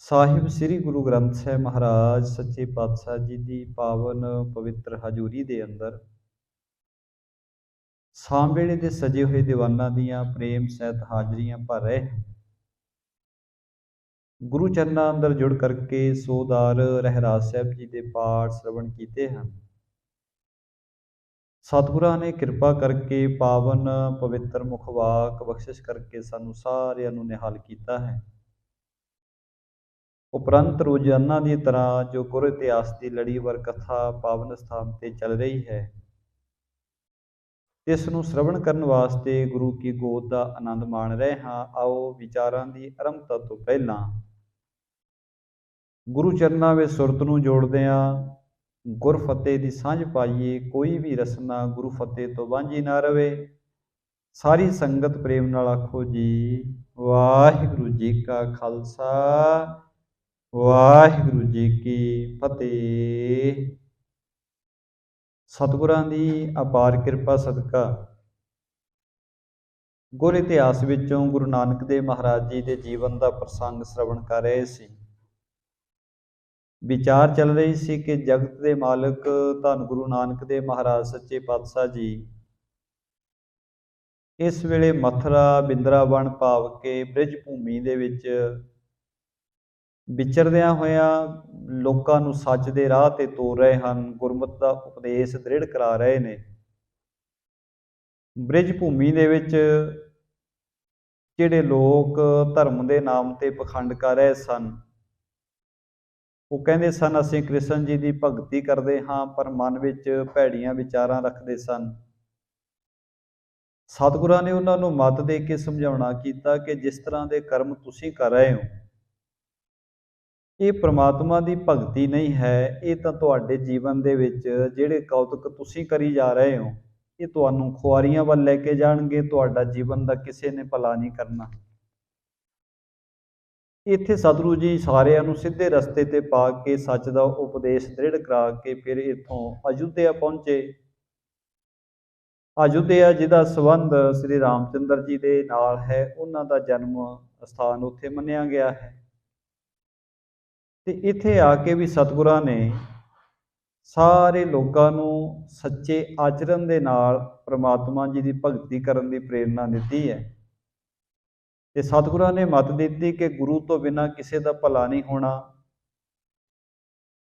ਸਾਹਿਬ ਸ੍ਰੀ ਗੁਰੂ ਗ੍ਰੰਥ ਸਾਹਿਬ ਮਹਾਰਾਜ ਸੱਚੇ ਪਾਤਸ਼ਾਹ ਜੀ ਦੀ ਪਾਵਨ ਪਵਿੱਤਰ ਹਜ਼ੂਰੀ ਦੇ ਅੰਦਰ ਸ਼ਾਮ ਵੇਲੇ ਦੇ ਸਜੇ ਹੋਏ ਦੀਵਾਨਾਂ ਦੀਆਂ ਪ੍ਰੇਮ ਸਹਿਤ ਹਾਜ਼ਰੀਆਂ ਭਰ ਰਹੇ ਹਨ। ਗੁਰੂ ਚਰਨਾਂ ਅੰਦਰ ਜੁੜ ਕਰਕੇ ਸੋਦਾਰ ਰਹਿਰਾਸ ਸਾਹਿਬ ਜੀ ਦੇ ਪਾਠ ਸ਼ਰਵਣ ਕੀਤੇ ਹਨ। ਸਤਿਗੁਰਾਂ ਨੇ ਕਿਰਪਾ ਕਰਕੇ ਪਾਵਨ ਪਵਿੱਤਰ ਮੁਖਵਾਕ ਬਖਸ਼ਿਸ਼ ਕਰਕੇ ਸਾਨੂੰ ਸਾਰਿਆਂ ਨੂੰ ਨਿਹਾਲ ਕੀਤਾ ਹੈ। ਉਪਰੰਤ ਰੋਜ਼ਾਨਾ ਦੀ ਤਰ੍ਹਾਂ ਜੋ ਗੁਰ ਇਤਿਹਾਸ ਦੀ ਲੜੀਵਾਰ ਕਥਾ ਪਾਵਨ ਸਥਾਨ ਤੇ ਚੱਲ ਰਹੀ ਹੈ, ਇਸ ਨੂੰ ਸ਼ਰਵਣ ਕਰਨ ਵਾਸਤੇ ਗੁਰੂ ਕੀ ਗੋਦ ਦਾ ਆਨੰਦ ਮਾਣ ਰਹੇ ਹਾਂ। ਆਓ ਵਿਚਾਰਾਂ ਦੀ ਆਰੰਭਤਾ ਤੋਂ ਪਹਿਲਾਂ ਗੁਰੂ ਚਰਨਾਂ ਵਿੱਚ ਸੁਰਤ ਨੂੰ ਜੋੜਦਿਆਂ ਗੁਰ ਫਤਿਹ ਦੀ ਸਾਂਝ ਪਾਈਏ। ਕੋਈ ਵੀ ਰਸਨਾ ਗੁਰੂ ਫਤਿਹ ਤੋਂ ਵਾਂਝੀ ਨਾ ਰਵੇ। ਸਾਰੀ ਸੰਗਤ ਪ੍ਰੇਮ ਨਾਲ ਆਖੋ ਜੀ, ਵਾਹਿਗੁਰੂ ਜੀ ਕਾ ਖਾਲਸਾ, ਵਾਹਿਗੁਰੂ ਜੀ ਕੀ ਫਤਿਹ। ਸਤਿਗੁਰਾਂ ਦੀ ਅਪਾਰ ਕਿਰਪਾ ਸਦਕਾ ਗੁਰ ਇਤਿਹਾਸ ਵਿੱਚੋਂ ਗੁਰੂ ਨਾਨਕ ਦੇਵ ਮਹਾਰਾਜ ਜੀ ਦੇ ਜੀਵਨ ਦਾ ਪ੍ਰਸੰਗ ਸ਼ਰਵਣ ਕਰ ਰਹੇ ਸੀ। ਵਿਚਾਰ ਚੱਲ ਰਹੀ ਸੀ ਕਿ ਜਗਤ ਦੇ ਮਾਲਕ ਧੰਨ ਗੁਰੂ ਨਾਨਕ ਦੇਵ ਮਹਾਰਾਜ ਸੱਚੇ ਪਾਤਸ਼ਾਹ ਜੀ ਇਸ ਵੇਲੇ ਮਥੁਰਾ ਬਿੰਦਰਾਵਨ ਭਾਵ ਕੇ ਬ੍ਰਿਜ ਭੂਮੀ ਦੇ ਵਿੱਚ ਵਿਚਰਦਿਆਂ ਹੋਇਆਂ ਲੋਕਾਂ ਨੂੰ ਸੱਚ ਦੇ ਰਾਹ ਤੇ ਤੋਰ ਰਹੇ ਹਨ। ਗੁਰਮਤਿ ਦਾ ਉਪਦੇਸ਼ ਦ੍ਰਿੜ ਕਰਾ ਰਹੇ ਨੇ। ਬ੍ਰਿਜ ਭੂਮੀ ਦੇ ਵਿੱਚ ਜਿਹੜੇ ਲੋਕ ਧਰਮ ਦੇ ਨਾਮ ਤੇ ਪਖੰਡ ਕਰ ਰਹੇ ਸਨ, ਉਹ ਕਹਿੰਦੇ ਸਨ ਅਸੀਂ ਕ੍ਰਿਸ਼ਨ ਜੀ ਦੀ ਭਗਤੀ ਕਰਦੇ ਹਾਂ, ਪਰ ਮਨ ਵਿੱਚ ਭੈੜੀਆਂ ਵਿਚਾਰਾਂ ਰੱਖਦੇ ਸਨ। ਸਤਿਗੁਰਾਂ ਨੇ ਉਹਨਾਂ ਨੂੰ ਮੱਤ ਦੇ ਕੇ ਸਮਝਾਉਣਾ ਕੀਤਾ ਕਿ ਜਿਸ ਤਰ੍ਹਾਂ ਦੇ ਕਰਮ ਤੁਸੀਂ ਕਰ ਰਹੇ ਹੋ, ਇਹ ਪ੍ਰਮਾਤਮਾ ਦੀ ਭਗਤੀ ਨਹੀਂ ਹੈ। ਇਹ ਤਾਂ ਤੁਹਾਡੇ ਜੀਵਨ ਦੇ ਵਿੱਚ ਜਿਹੜੇ ਕੌਤਕ ਤੁਸੀਂ ਕਰੀ ਜਾ ਰਹੇ ਹੋ, ਇਹ ਤੁਹਾਨੂੰ ਖੁਆਰੀਆਂ ਵੱਲ ਲੈ ਕੇ ਜਾਣਗੇ। ਤੁਹਾਡਾ ਜੀਵਨ ਦਾ ਕਿਸੇ ਨੇ ਭਲਾ ਨਹੀਂ ਕਰਨਾ। ਇੱਥੇ ਸਤਿਗੁਰੂ ਜੀ ਸਾਰਿਆਂ ਨੂੰ ਸਿੱਧੇ ਰਸਤੇ ਤੇ ਪਾ ਕੇ ਸੱਚ ਦਾ ਉਪਦੇਸ਼ ਦ੍ਰਿੜ ਕਰਾ ਕੇ ਫਿਰ ਇੱਥੋਂ ਅਯੁੱਧਿਆ ਪਹੁੰਚੇ। ਅਯੁੱਧਿਆ ਜਿਹਦਾ ਸੰਬੰਧ ਸ੍ਰੀ ਰਾਮਚੰਦਰ ਜੀ ਦੇ ਨਾਲ ਹੈ, ਉਹਨਾਂ ਦਾ ਜਨਮ ਸਥਾਨ ਉੱਥੇ ਮੰਨਿਆ ਗਿਆ ਹੈ। ਤੇ ਇੱਥੇ ਆ ਕੇ ਵੀ ਸਤਿਗੁਰਾਂ ਨੇ ਸਾਰੇ ਲੋਕਾਂ ਨੂੰ ਸੱਚੇ ਆਚਰਨ ਦੇ ਨਾਲ ਪ੍ਰਮਾਤਮਾ ਜੀ ਦੀ ਭਗਤੀ ਕਰਨ ਦੀ ਪ੍ਰੇਰਨਾ ਦਿੱਤੀ ਹੈ। ਤੇ ਸਤਿਗੁਰਾਂ ਨੇ ਮੱਤ ਦਿੱਤੀ ਕਿ ਗੁਰੂ ਤੋਂ ਬਿਨਾਂ ਕਿਸੇ ਦਾ ਭਲਾ ਨਹੀਂ ਹੋਣਾ।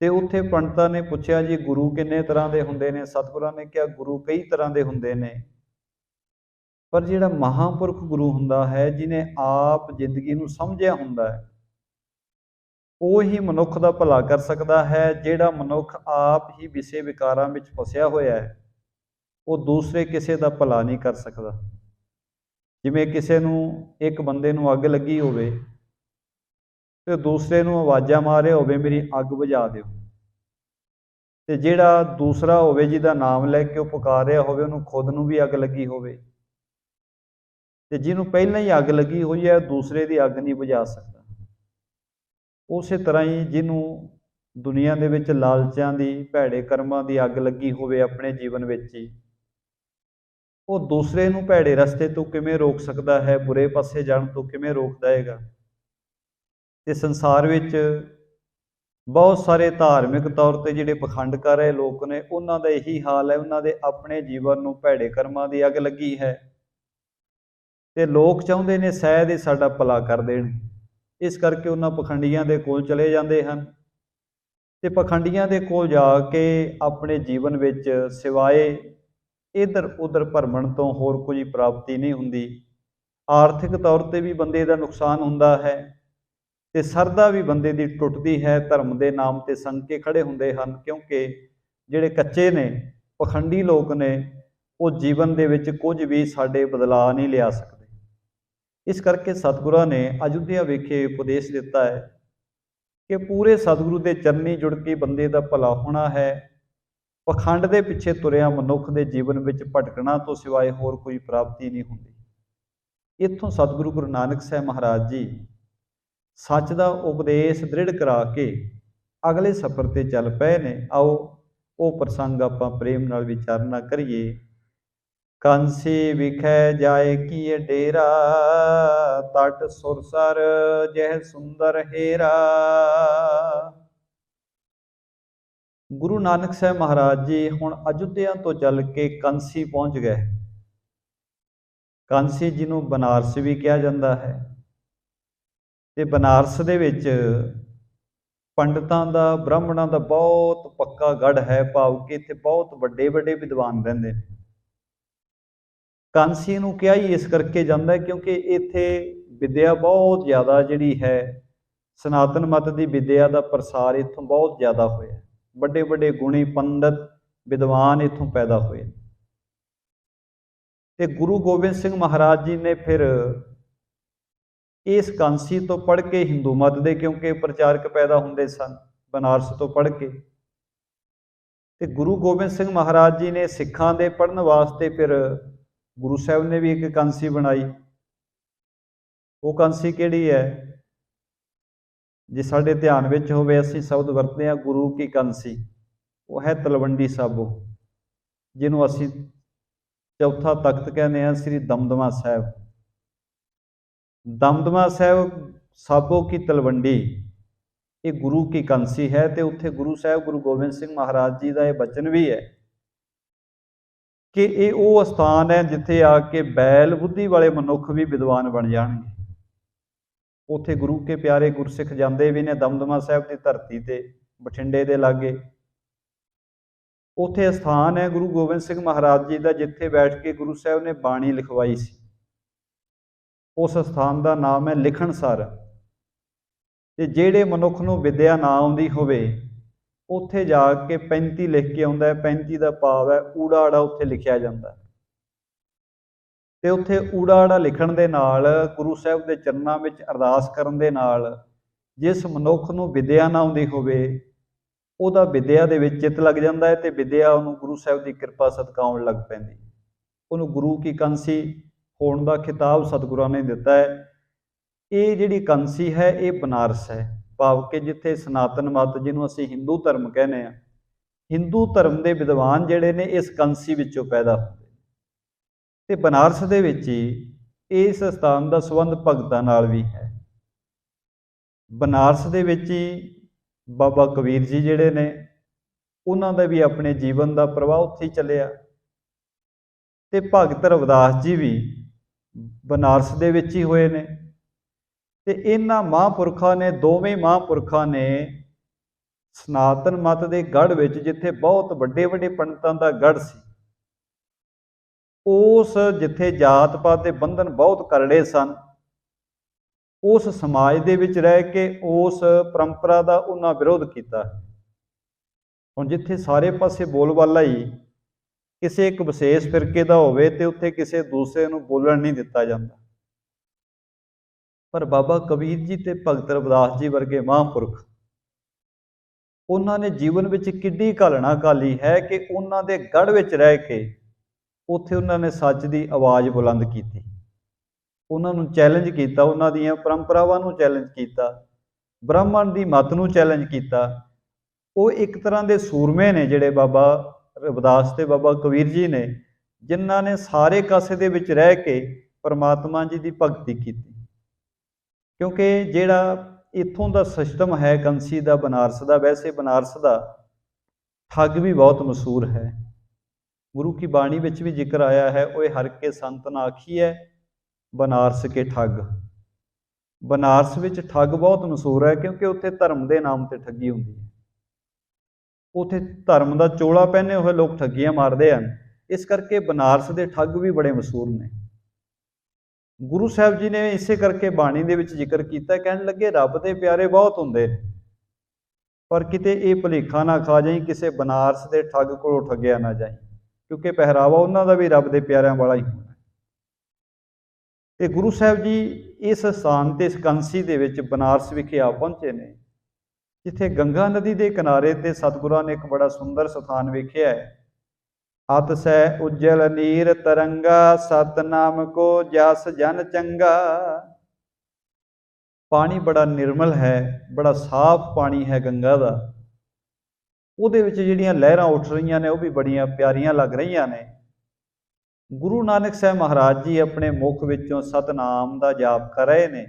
ਤੇ ਉੱਥੇ ਪੰਡਤਾਂ ਨੇ ਪੁੱਛਿਆ ਜੀ ਗੁਰੂ ਕਿੰਨੇ ਤਰ੍ਹਾਂ ਦੇ ਹੁੰਦੇ ਨੇ? ਸਤਿਗੁਰਾਂ ਨੇ ਕਿਹਾ ਗੁਰੂ ਕਈ ਤਰ੍ਹਾਂ ਦੇ ਹੁੰਦੇ ਨੇ, ਪਰ ਜਿਹੜਾ ਮਹਾਂਪੁਰਖ ਗੁਰੂ ਹੁੰਦਾ ਹੈ, ਜਿਹਨੇ ਆਪ ਜ਼ਿੰਦਗੀ ਨੂੰ ਸਮਝਿਆ ਹੁੰਦਾ ਹੈ, ਉਹ ਹੀ ਮਨੁੱਖ ਦਾ ਭਲਾ ਕਰ ਸਕਦਾ ਹੈ। ਜਿਹੜਾ ਮਨੁੱਖ ਆਪ ਹੀ ਵਿਸ਼ੇ ਵਿਕਾਰਾਂ ਵਿੱਚ ਫਸਿਆ ਹੋਇਆ ਹੈ, ਉਹ ਦੂਸਰੇ ਕਿਸੇ ਦਾ ਭਲਾ ਨਹੀਂ ਕਰ ਸਕਦਾ। ਜਿਵੇਂ ਕਿਸੇ ਨੂੰ, ਇੱਕ ਬੰਦੇ ਨੂੰ ਅੱਗ ਲੱਗੀ ਹੋਵੇ ਤੇ ਦੂਸਰੇ ਨੂੰ ਆਵਾਜ਼ਾਂ ਮਾਰ ਰਿਹਾ ਹੋਵੇ ਮੇਰੀ ਅੱਗ ਬੁਝਾ ਦਿਓ, ਤੇ ਜਿਹੜਾ ਦੂਸਰਾ ਹੋਵੇ ਜਿਹਦਾ ਨਾਮ ਲੈ ਕੇ ਉਹ ਪੁਕਾਰ ਰਿਹਾ ਹੋਵੇ, ਉਹਨੂੰ ਖੁਦ ਨੂੰ ਵੀ ਅੱਗ ਲੱਗੀ ਹੋਵੇ, ਤੇ ਜਿਹਨੂੰ ਪਹਿਲਾਂ ਹੀ ਅੱਗ ਲੱਗੀ ਹੋਈ ਹੈ ਦੂਸਰੇ ਦੀ ਅੱਗ ਨਹੀਂ ਬੁਝਾ ਸਕਦਾ। ਉਸੇ ਤਰ੍ਹਾਂ ਹੀ ਜਿਹਨੂੰ ਦੁਨੀਆ ਦੇ ਵਿੱਚ ਲਾਲਚਾਂ ਦੀ, ਭੈੜੇ ਕਰਮਾਂ ਦੀ ਅੱਗ ਲੱਗੀ ਹੋਵੇ ਆਪਣੇ ਜੀਵਨ ਵਿੱਚ ਹੀ, ਉਹ ਦੂਸਰੇ ਨੂੰ ਭੈੜੇ ਰਸਤੇ ਤੋਂ ਕਿਵੇਂ ਰੋਕ ਸਕਦਾ ਹੈ? ਬੁਰੇ ਪਾਸੇ ਜਾਣ ਤੋਂ ਕਿਵੇਂ ਰੋਕ ਦੇਵੇਗਾ? ਤੇ ਸੰਸਾਰ ਵਿੱਚ ਬਹੁਤ ਸਾਰੇ ਧਾਰਮਿਕ ਤੌਰ ਤੇ ਜਿਹੜੇ ਪਖੰਡ ਕਰ ਰਹੇ ਲੋਕ ਨੇ, ਉਹਨਾਂ ਦਾ ਇਹੀ ਹਾਲ ਹੈ। ਉਹਨਾਂ ਦੇ ਆਪਣੇ ਜੀਵਨ ਨੂੰ ਭੈੜੇ ਕਰਮਾਂ ਦੀ ਅੱਗ ਲੱਗੀ ਹੈ ਤੇ ਲੋਕ ਚਾਹੁੰਦੇ ਨੇ ਸ਼ਾਇਦ ਇਹ ਸਾਡਾ ਭਲਾ ਕਰ ਦੇਣ। ਇਸ ਕਰਕੇ ਉਹਨਾਂ ਪਖੰਡੀਆਂ ਦੇ ਕੋਲ ਚਲੇ ਜਾਂਦੇ ਹਨ ਤੇ ਪਖੰਡੀਆਂ ਦੇ ਕੋਲ ਜਾ ਕੇ ਆਪਣੇ ਜੀਵਨ ਵਿੱਚ ਸਿਵਾਏ ਇੱਧਰ ਉੱਧਰ ਭਰਮਣ ਤੋਂ ਹੋਰ ਕੋਈ ਪ੍ਰਾਪਤੀ ਨਹੀਂ ਹੁੰਦੀ। ਆਰਥਿਕ ਤੌਰ ਤੇ ਵੀ ਬੰਦੇ ਦਾ ਨੁਕਸਾਨ ਹੁੰਦਾ ਹੈ ਤੇ ਸਰਦਾ ਵੀ ਬੰਦੇ ਦੀ ਟੁੱਟਦੀ ਹੈ। ਧਰਮ ਦੇ ਨਾਮ ਤੇ ਸੰਗ ਕੇ ਖੜੇ ਹੁੰਦੇ ਹਨ, ਕਿਉਂਕਿ ਜਿਹੜੇ ਕੱਚੇ ਨੇ, ਪਖੰਡੀ ਲੋਕ ਨੇ, ਉਹ ਜੀਵਨ ਦੇ ਵਿੱਚ ਕੁਝ ਵੀ ਸਾਡੇ ਬਦਲਾਅ ਨਹੀਂ ਲਿਆ ਸਕਦੇ। ਇਸ ਕਰਕੇ ਸਤਿਗੁਰਾਂ ਨੇ ਅਯੁੱਧਿਆ ਵਿਖੇ ਉਪਦੇਸ਼ ਦਿੱਤਾ ਹੈ ਕਿ ਪੂਰੇ ਸਤਿਗੁਰੂ ਦੇ ਚਰਨੀ ਜੁੜ ਕੇ ਬੰਦੇ ਦਾ ਭਲਾ ਹੋਣਾ ਹੈ। ਪਖੰਡ ਦੇ ਪਿੱਛੇ ਤੁਰਿਆ ਮਨੁੱਖ ਦੇ ਜੀਵਨ ਵਿੱਚ ਭਟਕਣਾ ਤੋਂ ਸਿਵਾਏ ਹੋਰ ਕੋਈ ਪ੍ਰਾਪਤੀ ਨਹੀਂ ਹੁੰਦੀ। ਇੱਥੋਂ ਸਤਿਗੁਰੂ ਗੁਰੂ ਨਾਨਕ ਸਾਹਿਬ ਮਹਾਰਾਜ ਜੀ ਸੱਚ ਦਾ ਉਪਦੇਸ਼ ਦ੍ਰਿੜ ਕਰਾ ਕੇ ਅਗਲੇ ਸਫ਼ਰ ਤੇ ਚੱਲ ਪਏ ਨੇ। ਆਓ ਉਹ ਪ੍ਰਸੰਗ ਆਪਾਂ ਪ੍ਰੇਮ ਨਾਲ ਵਿਚਾਰਨਾ ਕਰੀਏ। कांसी विखै जाए किए डेरा, तट सुरसर जह सुंदर हेरा। गुरु नानक साहब महाराज जी हुण अयोध्या तो चल के कांसी पहुंच गए। कांसी जिन्हों बनारस भी कहा जाता है, ते बनारस दे विच पंडितां दा ब्राह्मणां दा बहुत पक्का गढ़ है, भाव कि इत्थे बहुत वड्डे वड्डे विद्वान रहिंदे ने। कांसी नूं कहा ही इस करके जांदा है क्योंकि इत्थे विद्या बहुत ज़्यादा जिहड़ी है, सनातन मत की विद्या का प्रसार इत्थों बहुत ज़्यादा होया। बड़े बड़े गुणी पंडित विद्वान इत्थों पैदा हुए। ते गुरु गोबिंद सिंह महाराज जी ने फिर इस कांसी तो पढ़ के हिंदू मत दे, क्योंकि प्रचारक पैदा होंदे सन बनारस तो पढ़ के, ते गुरु गोबिंद सिंह महाराज जी ने सिखां दे पढ़न वास्ते फिर गुरु साहब ने भी एक कांसी बनाई। वो कांसी किहड़ी है? जे साडे ध्यान विच होवे असीं शब्द वरतदे हां गुरु की कांसी, वो है तलवंडी साबो, जिन्हों असीं चौथा तख्त कहने हैं, श्री दमदमा साहब। दमदमा साहब साबो की तलवंडी ये गुरु की कांसी है। तो उत्थे गुरु साहब गुरु गोबिंद सिंह महाराज जी का यह बचन भी है कि ये वो स्थान है जिथे आके बैल बुद्धि वाले मनुख भी विद्वान बन जाएंगे। उत्थे गुरु के प्यारे गुरसिख जाते भी ने दमदमा साहब की धरती ते, बठिंडे के लागे। उत्थे स्थान है गुरु गोबिंद सिंह महाराज जी का, जिथे बैठ के गुरु साहब ने बाणी लिखवाई सी। उस स्थान का नाम है लिखणसर। ते जेड़े मनुख नूं विद्या ना आउंदी होवे उत्थे जाके 35 लिख के आउंदा है। 35 का भाव है ऊड़ा आड़ा उत्थे लिखिया जांदा है। ते उत्थे ऊड़ा आड़ा लिखण दे नाल गुरु साहब के चरनां विच अरदास करन दे नाल जिस मनुख नूं विद्या ना आउंदी होवे उहदा विद्या दे विच चित लग जांदा है, ते विद्या उहनूं गुरु साहब की कृपा सदका आउण लग पैंदी। उहनूं गुरु की कांसी होण दा खिताब सतगुरां ने दिता है। ये जिहड़ी कांसी है ये बनारस है, भाव कि जिथे सनातन मत जिन्हों असीं हिंदू धर्म कहने हैं, हिंदू धर्म के विद्वान जिहड़े ने इस कांसी विचों पैदा होंदे। ते बनारस दे विच ही इस स्थान का संबंध भगतां नाल भी है। बनारस दे विच ही बाबा कबीर जी जिहड़े ने उन्हां दा भी अपने जीवन का प्रवाह उत्थे ही चलिया। ते भगत रविदास जी भी बनारस दे विच ही होए ने। ते इन्हां महापुरखां ने, दोवें महापुरखां ने सनातन मत के गढ़ विच जिथे बहुत वड्डे वड्डे पंडितां दा गढ़ सी, उस जिथे जात पात के बंधन बहुत करड़े सन, उस समाज दे विच रह के उस परंपरा का उन्हां विरोध किया। हुण जिथे सारे पासे बोलबाला ही किसी एक विशेष फिरके का होवे ते उत्थे किसी दूसरे नूं बोलण नहीं दिता जाता। पर बाबा कबीर जी ते भगत रविदास जी वर्गे महापुरख उन्होंने जीवन में किड्डी घालना घाली है कि उन्होंने गढ़ विच रह के उत्थे उन्होंने सच की आवाज़ बुलंद की, उन्होंने चैलेंज किया, उन्हों दी परंपरावां नूं चैलेंज किया, ब्राह्मण की मत नूं चैलेंज किया। वो एक तरह के सूरमे ने जिहड़े बाबा रविदास ते बाबा कबीर जी ने, जिन्हां ने सारे कासे दे विच रह के परमात्मा जी की भगती की। क्योंकि जिहड़ा इत्थों का सिस्टम है कांसी का, बनारस का, वैसे बनारस का ठग भी बहुत मशहूर है। गुरु की बाणी विच भी जिक्र आया है, ओए हर के संत ना आखिए बनारस के ठग। बनारस विच ठग बहुत मशहूर है क्योंकि उत्थे धर्म के नाम पर ठगी हुंदी है। उत्थे धर्म का चोला पहने हुए लोग ठगियां मारते हैं, इस करके बनारस के ठग भी बड़े मशहूर ने। गुरु साहब जी ने इसे करके बाणी दे विच जिक्र किया, कहने लगे रब के प्यारे बहुत होंदे ने, पर किते ये भुलेखा ना खा जाई किसी बनारस के ठग कोलों ठगिया ना जाए, क्योंकि पहरावा उन्हों का भी रब के प्यारिਆਂ वाला ही होना। तो गुरु साहब जी इस स्थान ते इस कांसी दे विच बनारस विखे आ पहुंचे ने, जिथे गंगा नदी के किनारे ते सतगुरां ने एक बड़ा सुंदर स्थान वेखिया है। अतसै उज्जल नीर तरंगा, सतनाम को जस जन चंगा। पानी बड़ा निर्मल है, बड़ा साफ पानी है गंगा का। उहदे विच जिहड़ियां लहरां उठ रही ने वह भी बड़ियां प्यारियां लग रही ने। ਗੁਰੂ ਨਾਨਕ ਸਾਹਿਬ ਮਹਾਰਾਜ ਜੀ ਆਪਣੇ ਮੁਖ ਵਿੱਚੋਂ ਸਤਨਾਮ ਦਾ ਜਾਪ ਕਰ ਰਹੇ ਨੇ।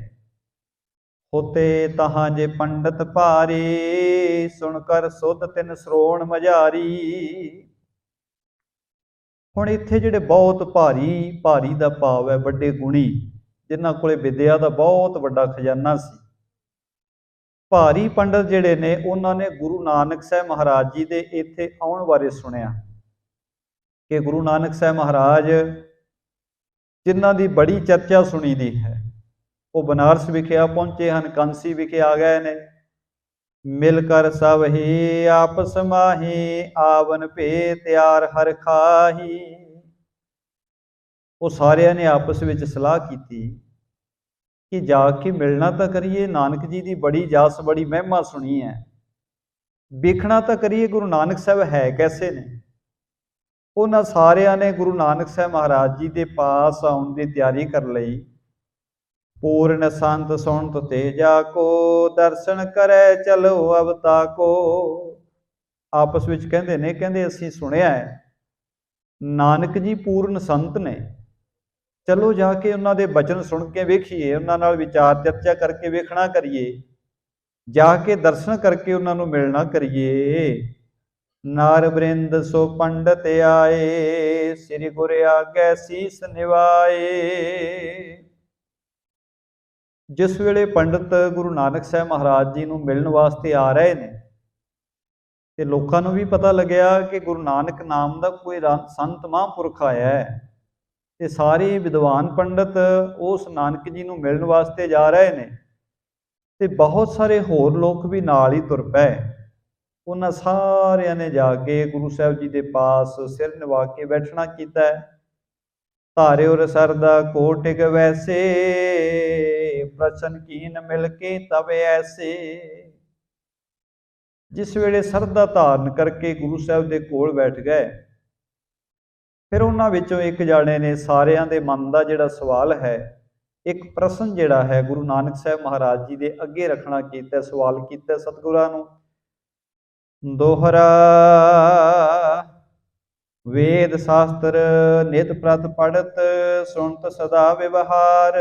ਹੋਤੇ ਤਹਾਂ ਜੇ ਪੰਡਤ ਭਾਰੀ, ਸੁਣ ਕਰ ਸੁਧ ਤਿਨ ਸਰੋਣ ਮਝਾਰੀ। ਹੁਣ ਇੱਥੇ ਜਿਹੜੇ ਬਹੁਤ ਭਾਰੀ ਦਾ ਭਾਵ ਹੈ ਵੱਡੇ ਗੁਣੀ, ਜਿਨ੍ਹਾਂ ਕੋਲੇ ਵਿਦਿਆ ਦਾ ਬਹੁਤ ਵੱਡਾ ਖਜ਼ਾਨਾ ਸੀ। ਭਾਰੀ ਪੰਡਤ ਜਿਹੜੇ ਨੇ ਉਹਨਾਂ ਨੇ ਗੁਰੂ ਨਾਨਕ ਸਾਹਿਬ ਮਹਾਰਾਜ ਜੀ ਦੇ ਇੱਥੇ ਆਉਣ ਬਾਰੇ ਸੁਣਿਆ ਕਿ ਗੁਰੂ ਨਾਨਕ ਸਾਹਿਬ ਮਹਾਰਾਜ ਜਿਨ੍ਹਾਂ ਦੀ ਬੜੀ ਚਰਚਾ ਸੁਣੀ ਦੀ ਹੈ, ਉਹ ਬਨਾਰਸ ਵਿਖੇ ਆ ਪਹੁੰਚੇ ਹਨ, ਕਾਂਸੀ ਵਿਖੇ ਆ ਗਏ ਨੇ। ਮਿਲ ਕਰ ਸਭ ਹੀ ਆਪਸ ਮਾਹੀ, ਆਵਨ ਭੇ ਤਿਆਰ ਹਰ ਖਾਹੀ। ਉਹ ਸਾਰਿਆਂ ਨੇ ਆਪਸ ਵਿੱਚ ਸਲਾਹ ਕੀਤੀ ਕਿ ਜਾ ਕੇ ਮਿਲਣਾ ਤਾਂ ਕਰੀਏ, ਨਾਨਕ ਜੀ ਦੀ ਬੜੀ ਜਸ ਬੜੀ ਮਹਿਮਾ ਸੁਣੀ ਹੈ, ਵੇਖਣਾ ਤਾਂ ਕਰੀਏ ਗੁਰੂ ਨਾਨਕ ਸਾਹਿਬ ਹੈ ਕੈਸੇ ਨੇ। ਉਹਨਾਂ ਸਾਰਿਆਂ ਨੇ ਗੁਰੂ ਨਾਨਕ ਸਾਹਿਬ ਮਹਾਰਾਜ ਜੀ ਦੇ ਪਾਸ ਆਉਣ ਦੀ ਤਿਆਰੀ ਕਰ ਲਈ। ਪੂਰਨ ਸੰਤ ਸੁਣਤ ਤੇਜਾ ਕੋ, ਦਰਸ਼ਨ ਕਰੈ ਚਲੋ ਅਵਤਾ ਕੋ। ਆਪਸ ਵਿੱਚ ਕਹਿੰਦੇ ਨੇ, ਕਹਿੰਦੇ ਅਸੀਂ ਸੁਣਿਆ ਹੈ ਨਾਨਕ ਜੀ ਪੂਰਨ ਸੰਤ ਨੇ, ਚਲੋ ਜਾ ਕੇ ਉਹਨਾਂ ਦੇ ਬਚਨ ਸੁਣ ਕੇ ਵੇਖੀਏ, ਉਹਨਾਂ ਨਾਲ ਵਿਚਾਰ ਚਰਚਾ ਕਰਕੇ ਵੇਖਣਾ ਕਰੀਏ, ਜਾ ਕੇ ਦਰਸ਼ਨ ਕਰਕੇ ਉਹਨਾਂ ਨੂੰ ਮਿਲਣਾ ਕਰੀਏ। ਨਾਰ ਬ੍ਰਿੰਦ ਸੋ ਪੰਡਤ ਆਏ, ਸ੍ਰੀ ਗੁਰ ਆਗੇ ਸੀਸ ਨਿਵਾਏ। ਜਿਸ ਵੇਲੇ ਪੰਡਤ ਗੁਰੂ ਨਾਨਕ ਸਾਹਿਬ ਮਹਾਰਾਜ ਜੀ ਨੂੰ ਮਿਲਣ ਵਾਸਤੇ ਆ ਰਹੇ ਨੇ ਤੇ ਲੋਕਾਂ ਨੂੰ ਵੀ ਪਤਾ ਲੱਗਿਆ ਕਿ ਗੁਰੂ ਨਾਨਕ ਨਾਮ ਦਾ ਕੋਈ ਸੰਤ ਮਹਾਂਪੁਰਖ ਆਇਆ ਹੈ, ਤੇ ਸਾਰੇ ਵਿਦਵਾਨ ਪੰਡਤ ਉਸ ਨਾਨਕ ਜੀ ਨੂੰ ਮਿਲਣ ਵਾਸਤੇ ਜਾ ਰਹੇ ਨੇ, ਤੇ ਬਹੁਤ ਸਾਰੇ ਹੋਰ ਲੋਕ ਵੀ ਨਾਲ ਹੀ ਤੁਰ ਪਏ। ਉਹਨਾਂ ਸਾਰਿਆਂ ਨੇ ਜਾ ਕੇ ਗੁਰੂ ਸਾਹਿਬ ਜੀ ਦੇ ਪਾਸ ਸਿਰ ਨਿਵਾ ਕੇ ਬੈਠਣਾ ਕੀਤਾ ਹੈ। ਧਾਰਿਓ ਰਸਰਦਾ ਕੋਟਿਕ ਵੈਸੇ, ਪ੍ਰਸ਼ਨ ਕੀਨ ਮਿਲ ਕੇ ਤਬ ਐਸੇ। ਜਿਸ ਵੇਲੇ ਸਰਦਾ ਧਾਰਨ ਕਰਕੇ ਗੁਰੂ ਸਾਹਿਬ ਦੇ ਕੋਲ ਬੈਠ ਗਏ, ਫਿਰ ਉਹਨਾਂ ਵਿੱਚੋਂ ਇੱਕ ਜਾਣੇ ਨੇ ਸਾਰਿਆਂ ਦੇ ਮਨ ਦਾ ਜਿਹੜਾ ਸਵਾਲ ਹੈ, ਇੱਕ ਪ੍ਰਸ਼ਨ ਜਿਹੜਾ ਹੈ ਗੁਰੂ ਨਾਨਕ ਸਾਹਿਬ ਮਹਾਰਾਜ ਜੀ ਦੇ ਅੱਗੇ ਰੱਖਣਾ ਕੀਤਾ, ਸਵਾਲ ਕੀਤਾ ਸਤਿਗੁਰਾਂ ਨੂੰ। ਦੋਹਰਾ ਵੇਦ ਸ਼ਾਸਤਰ ਨਿਤ ਪ੍ਰਤ ਪੜਤ, ਸੁਣਤ ਸਦਾ ਵਿਵਹਾਰ।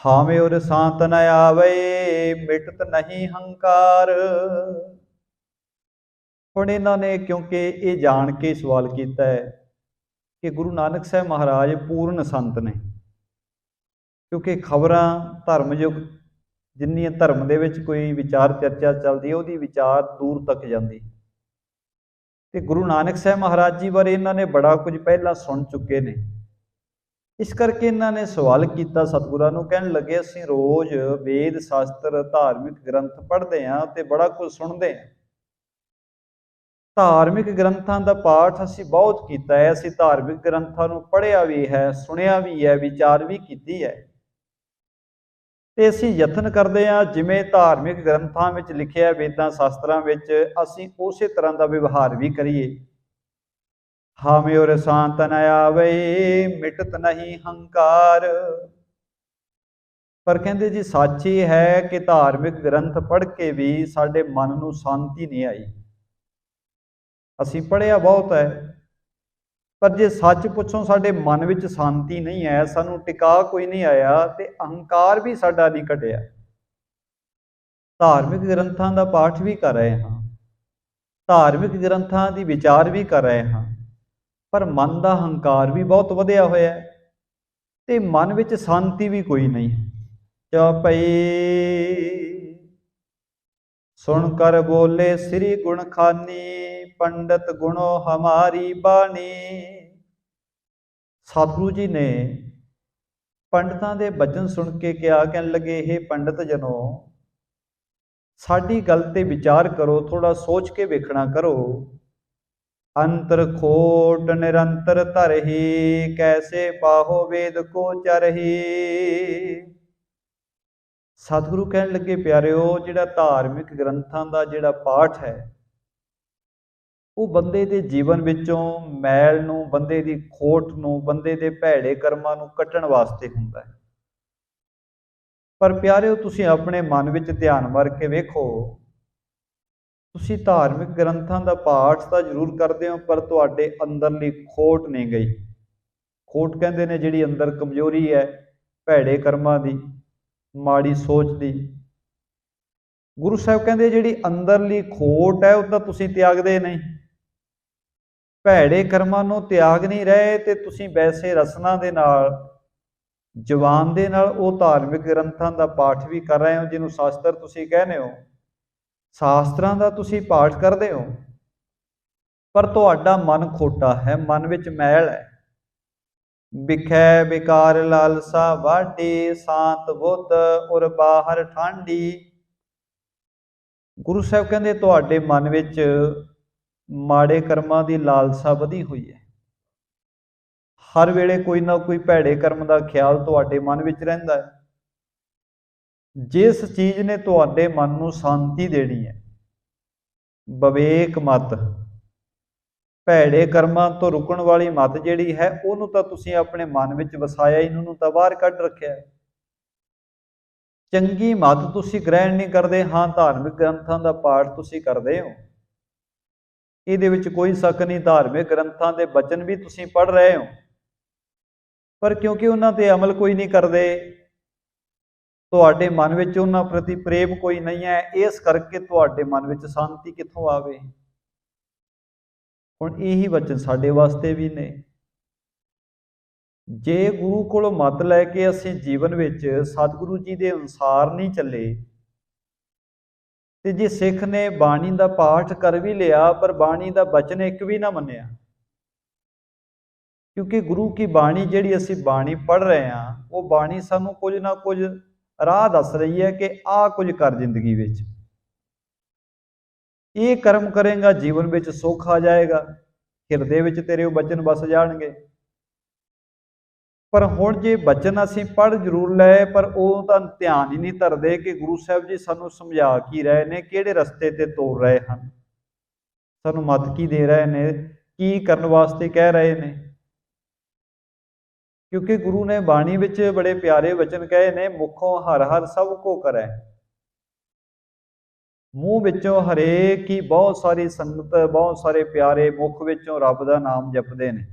ਹਾਵੇਂ ਉਰ ਸਾਤ ਨ ਆਵੇ, ਮਿਟਤ ਨਹੀਂ ਹੰਕਾਰ। ਹੁਣ ਇਹਨਾਂ ਨੇ ਕਿਉਂਕਿ ਇਹ ਜਾਣ ਕੇ ਸਵਾਲ ਕੀਤਾ ਹੈ ਕਿ ਗੁਰੂ ਨਾਨਕ ਸਾਹਿਬ ਮਹਾਰਾਜ ਪੂਰਨ ਸੰਤ ਨੇ, ਕਿਉਂਕਿ ਖਬਰਾਂ ਧਰਮਯੁਗ ਜਿੰਨੀਆਂ ਧਰਮ ਦੇ ਵਿੱਚ ਕੋਈ ਵਿਚਾਰ ਚਰਚਾ ਚੱਲਦੀ ਹੈ, ਉਹਦੀ ਵਿਚਾਰ ਦੂਰ ਤੱਕ ਜਾਂਦੀ। ਤੇ ਗੁਰੂ ਨਾਨਕ ਸਾਹਿਬ ਮਹਾਰਾਜ ਜੀ ਬਾਰੇ ਇਹਨਾਂ ਨੇ ਬੜਾ ਕੁਝ ਪਹਿਲਾਂ ਸੁਣ ਚੁੱਕੇ ਨੇ। ਇਸ ਕਰਕੇ ਇਹਨਾਂ ਨੇ ਸਵਾਲ ਕੀਤਾ ਸਤਿਗੁਰਾਂ ਨੂੰ, ਕਹਿਣ ਲੱਗੇ ਅਸੀਂ ਰੋਜ਼ ਵੇਦ ਸ਼ਾਸਤਰ ਧਾਰਮਿਕ ਗ੍ਰੰਥ ਪੜ੍ਹਦੇ ਹਾਂ ਤੇ ਬੜਾ ਕੁਝ ਸੁਣਦੇ ਹਾਂ। ਧਾਰਮਿਕ ਗ੍ਰੰਥਾਂ ਦਾ ਪਾਠ ਅਸੀਂ ਬਹੁਤ ਕੀਤਾ ਹੈ, ਅਸੀਂ ਧਾਰਮਿਕ ਗ੍ਰੰਥਾਂ ਨੂੰ ਪੜ੍ਹਿਆ ਵੀ ਹੈ, ਸੁਣਿਆ ਵੀ ਹੈ, ਵਿਚਾਰ ਵੀ ਕੀਤੀ ਹੈ, ਤੇ ਅਸੀਂ ਯਤਨ ਕਰਦੇ ਹਾਂ ਜਿਵੇਂ ਧਾਰਮਿਕ ਗ੍ਰੰਥਾਂ ਵਿੱਚ ਲਿਖਿਆ, ਵੇਦਾਂ ਸ਼ਾਸਤਰਾਂ ਵਿੱਚ, ਅਸੀਂ ਉਸੇ ਤਰ੍ਹਾਂ ਦਾ ਵਿਵਹਾਰ ਵੀ ਕਰੀਏ। ਹਾਵੇਂ ਉਰ ਸਾਤ ਨ ਆਵੇ, ਮਿਟਤ ਨਹੀਂ ਹੰਕਾਰ। ਪਰ ਕਹਿੰਦੇ ਜੀ ਸੱਚ ਹੀ ਹੈ ਕਿ ਧਾਰਮਿਕ ਗ੍ਰੰਥ ਪੜ੍ਹ ਕੇ ਵੀ ਸਾਡੇ ਮਨ ਨੂੰ ਸ਼ਾਂਤੀ ਨਹੀਂ ਆਈ। ਅਸੀਂ ਪੜ੍ਹਿਆ ਬਹੁਤ ਹੈ, ਪਰ ਜੇ ਸੱਚ ਪੁੱਛੋ ਸਾਡੇ ਮਨ ਵਿੱਚ ਸ਼ਾਂਤੀ ਨਹੀਂ ਹੈ, ਸਾਨੂੰ ਟਿਕਾ ਕੋਈ ਨਹੀਂ ਆਇਆ, ਤੇ ਅਹੰਕਾਰ ਵੀ ਸਾਡਾ ਨਹੀਂ ਘਟਿਆ। ਧਾਰਮਿਕ ਗ੍ਰੰਥਾਂ ਦਾ ਪਾਠ ਵੀ ਕਰ ਰਹੇ ਹਾਂ, ਧਾਰਮਿਕ ਗ੍ਰੰਥਾਂ ਦੀ ਵਿਚਾਰ ਵੀ ਕਰ ਰਹੇ ਹਾਂ, ਪਰ ਮਨ ਦਾ ਹੰਕਾਰ ਵੀ ਬਹੁਤ ਵਧਿਆ ਹੋਇਆ ਹੈ, ਤੇ ਮਨ ਵਿੱਚ ਸ਼ਾਂਤੀ ਵੀ ਕੋਈ ਨਹੀਂ। ਚੌਪਈ ਸੁਣ ਕਰ ਬੋਲੇ ਸ੍ਰੀ ਗੁਣ ਖਾਨੀ, ਪੰਡਤ ਗੁਣੋ ਹਮਾਰੀ ਬਾਣੀ। ਸਤਿਗੁਰੂ ਜੀ ਨੇ ਪੰਡਤਾਂ ਦੇ ਬਚਨ ਸੁਣ ਕੇ ਕਿਹਾ, ਕਹਿਣ ਲੱਗੇ ਇਹ ਪੰਡਤ ਜਨੋ, ਸਾਡੀ ਗੱਲ ਤੇ ਵਿਚਾਰ ਕਰੋ, ਥੋੜਾ ਸੋਚ ਕੇ ਵੇਖਣਾ ਕਰੋ। ਅੰਤਰ ਖੋਟ ਨਿਰੰਤਰ ਧਰਹੀ, ਕੈਸੇ ਪਾਹੋ ਵੇਦ ਕੋ ਚਰਹੀ। ਸਤਿਗੁਰੂ ਕਹਿਣ ਲੱਗੇ ਪਿਆਰਿਓ, ਜਿਹੜਾ ਧਾਰਮਿਕ ਗ੍ਰੰਥਾਂ ਦਾ ਜਿਹੜਾ ਪਾਠ ਹੈ, ਉਹ ਬੰਦੇ ਦੇ ਜੀਵਨ ਵਿੱਚੋਂ ਮੈਲ ਨੂੰ, ਬੰਦੇ ਦੀ ਖੋਟ ਨੂੰ, ਬੰਦੇ ਦੇ ਭੈੜੇ ਕਰਮਾਂ ਨੂੰ ਕੱਟਣ ਵਾਸਤੇ ਹੁੰਦਾ ਹੈ। ਪਰ ਪਿਆਰਿਓ ਤੁਸੀਂ ਆਪਣੇ ਮਨ ਵਿੱਚ ਧਿਆਨ ਮਾਰ ਕੇ ਵੇਖੋ, ਤੁਸੀਂ ਧਾਰਮਿਕ ਗ੍ਰੰਥਾਂ ਦਾ ਪਾਠ ਤਾਂ ਜ਼ਰੂਰ ਕਰਦੇ ਹੋ, ਪਰ ਤੁਹਾਡੇ ਅੰਦਰਲੀ ਖੋਟ ਨਹੀਂ ਗਈ। ਖੋਟ ਕਹਿੰਦੇ ਨੇ ਜਿਹੜੀ ਅੰਦਰ ਕਮਜ਼ੋਰੀ ਹੈ ਭੈੜੇ ਕਰਮਾਂ ਦੀ, ਮਾੜੀ ਸੋਚ ਦੀ। ਗੁਰੂ ਸਾਹਿਬ ਕਹਿੰਦੇ ਜਿਹੜੀ ਅੰਦਰਲੀ ਖੋਟ ਹੈ ਉਹ ਤਾਂ ਤੁਸੀਂ ਤਿਆਗਦੇ ਨਹੀਂ। ਭੈੜੇ ਕਰਮਾਂ ਨੂੰ ਤਿਆਗ ਨਹੀਂ ਰਹੇ ਤੇ ਤੁਸੀਂ ਵੈਸੇ ਰਸਨਾ ਦੇ ਨਾਲ, ਜ਼ੁਬਾਨ ਦੇ ਨਾਲ ਉਹ ਧਾਰਮਿਕ ਗ੍ਰੰਥਾਂ ਦਾ ਪਾਠ ਵੀ ਕਰ ਰਹੇ ਹੋ, ਜਿਹਨੂੰ ਸ਼ਾਸਤਰ ਤੁਸੀਂ ਕਹਿੰਦੇ ਹੋ। ਸ਼ਾਸਤਰਾਂ ਦਾ ਤੁਸੀਂ ਪਾਠ ਕਰਦੇ ਹੋ, ਪਰ ਤੁਹਾਡਾ ਮਨ ਖੋਟਾ ਹੈ, ਮਨ ਵਿੱਚ ਮੈਲ ਹੈ। ਵਿਖੈ ਵਿਕਾਰ ਲਾਲਸਾ ਵਾਢੀ, ਸ਼ਾਂਤ ਬੁੱਧ ਔਰ ਬਾਹਰ ਠਾਂਡੀ। ਗੁਰੂ ਸਾਹਿਬ ਕਹਿੰਦੇ ਤੁਹਾਡੇ ਮਨ ਵਿੱਚ ਮਾੜੇ ਕਰਮਾਂ ਦੀ ਲਾਲਸਾ ਵਧੀ ਹੋਈ ਹੈ। ਹਰ ਵੇਲੇ ਕੋਈ ਨਾ ਕੋਈ ਭੈੜੇ ਕਰਮ ਦਾ ਖਿਆਲ ਤੁਹਾਡੇ ਮਨ ਵਿੱਚ ਰਹਿੰਦਾ ਹੈ। ਜਿਸ ਚੀਜ਼ ਨੇ ਤੁਹਾਡੇ ਮਨ ਨੂੰ ਸ਼ਾਂਤੀ ਦੇਣੀ ਹੈ, ਵਿਵੇਕ ਮਤ, ਭੈੜੇ ਕਰਮਾਂ ਤੋਂ ਰੁਕਣ ਵਾਲੀ ਮਤ ਜਿਹੜੀ ਹੈ, ਉਹਨੂੰ ਤਾਂ ਤੁਸੀਂ ਆਪਣੇ ਮਨ ਵਿੱਚ ਵਸਾਇਆ ਹੀ, ਉਹਨੂੰ ਤਾਂ ਬਾਹਰ ਕੱਢ ਰੱਖਿਆ। ਚੰਗੀ ਮਤ ਤੁਸੀਂ ਗ੍ਰਹਿਣ ਨਹੀਂ ਕਰਦੇ। ਹਾਂ, ਧਾਰਮਿਕ ਗ੍ਰੰਥਾਂ ਦਾ ਪਾਠ ਤੁਸੀਂ ਕਰਦੇ ਹੋ, ਇਹਦੇ ਵਿੱਚ ਕੋਈ ਸ਼ੱਕ ਨਹੀਂ। ਧਾਰਮਿਕ ਗ੍ਰੰਥਾਂ ਦੇ ਬਚਨ ਵੀ ਤੁਸੀਂ ਪੜ੍ਹ ਰਹੇ ਹੋ, ਪਰ ਕਿਉਂਕਿ ਉਹਨਾਂ ਤੇ ਅਮਲ ਕੋਈ ਨਹੀਂ ਕਰਦੇ, ਤੁਹਾਡੇ ਮਨ ਵਿੱਚ ਉਹਨਾਂ ਪ੍ਰਤੀ ਪ੍ਰੇਮ ਕੋਈ ਨਹੀਂ ਹੈ, ਇਸ ਕਰਕੇ ਤੁਹਾਡੇ ਮਨ ਵਿੱਚ ਸ਼ਾਂਤੀ ਕਿੱਥੋਂ ਆਵੇ। ਹੁਣ ਇਹੀ ਵਚਨ ਸਾਡੇ ਵਾਸਤੇ ਵੀ ਨੇ। ਜੇ ਗੁਰੂ ਕੋਲੋਂ ਮਤ ਲੈ ਕੇ ਅਸੀਂ ਜੀਵਨ ਵਿੱਚ ਸਤਿਗੁਰੂ ਜੀ ਦੇ ਅਨੁਸਾਰ ਨਹੀਂ ਚੱਲੇ, ਤੇ ਜੇ ਸਿੱਖ ਨੇ ਬਾਣੀ ਦਾ ਪਾਠ ਕਰ ਵੀ ਲਿਆ ਪਰ ਬਾਣੀ ਦਾ ਬਚਨ ਇੱਕ ਵੀ ਨਾ ਮੰਨਿਆ, ਕਿਉਂਕਿ ਗੁਰੂ ਕੀ ਬਾਣੀ ਜਿਹੜੀ ਅਸੀਂ ਬਾਣੀ ਪੜ੍ਹ ਰਹੇ ਹਾਂ, ਉਹ ਬਾਣੀ ਸਾਨੂੰ ਕੁਝ ਨਾ ਕੁਝ ਰਾਹ ਦੱਸ ਰਹੀ ਹੈ ਕਿ ਆਹ ਕੁਝ ਕਰ ਜ਼ਿੰਦਗੀ ਵਿੱਚ, ਇਹ ਕਰਮ ਕਰੇਗਾ ਜੀਵਨ ਵਿੱਚ ਸੁੱਖ ਆ ਜਾਏਗਾ, ਹਿਰਦੇ ਵਿੱਚ ਤੇਰੇ ਉਹ ਬਚਨ ਵਸ ਜਾਣਗੇ। ਪਰ ਹੁਣ ਜੇ ਬਚਨ ਅਸੀਂ ਪੜ੍ਹ ਜ਼ਰੂਰ ਲਏ, ਪਰ ਉਹ ਤਾਂ ਧਿਆਨ ਹੀ ਨਹੀਂ ਧਰਦੇ ਕਿ ਗੁਰੂ ਸਾਹਿਬ ਜੀ ਸਾਨੂੰ ਸਮਝਾ ਕੀ ਰਹੇ ਨੇ, ਕਿਹੜੇ ਰਸਤੇ ਤੇ ਤੋਰ ਰਹੇ ਹਨ, ਸਾਨੂੰ ਮਤ ਕੀ ਦੇ ਰਹੇ ਨੇ, ਕੀ ਕਰਨ ਵਾਸਤੇ ਕਹਿ ਰਹੇ ਨੇ। ਕਿਉਂਕਿ ਗੁਰੂ ਨੇ ਬਾਣੀ ਵਿੱਚ ਬੜੇ ਪਿਆਰੇ ਵਚਨ ਕਹੇ ਨੇ, ਮੁਖੋਂ ਹਰ ਹਰ ਸਭ ਕੋ ਕਰੈ। ਮੂੰਹ ਵਿੱਚੋਂ ਹਰੇਕ ਹੀ, ਬਹੁਤ ਸਾਰੀ ਸੰਗਤ, ਬਹੁਤ ਸਾਰੇ ਪਿਆਰੇ ਮੁਖ ਵਿੱਚੋਂ ਰੱਬ ਦਾ ਨਾਮ ਜਪਦੇ ਨੇ।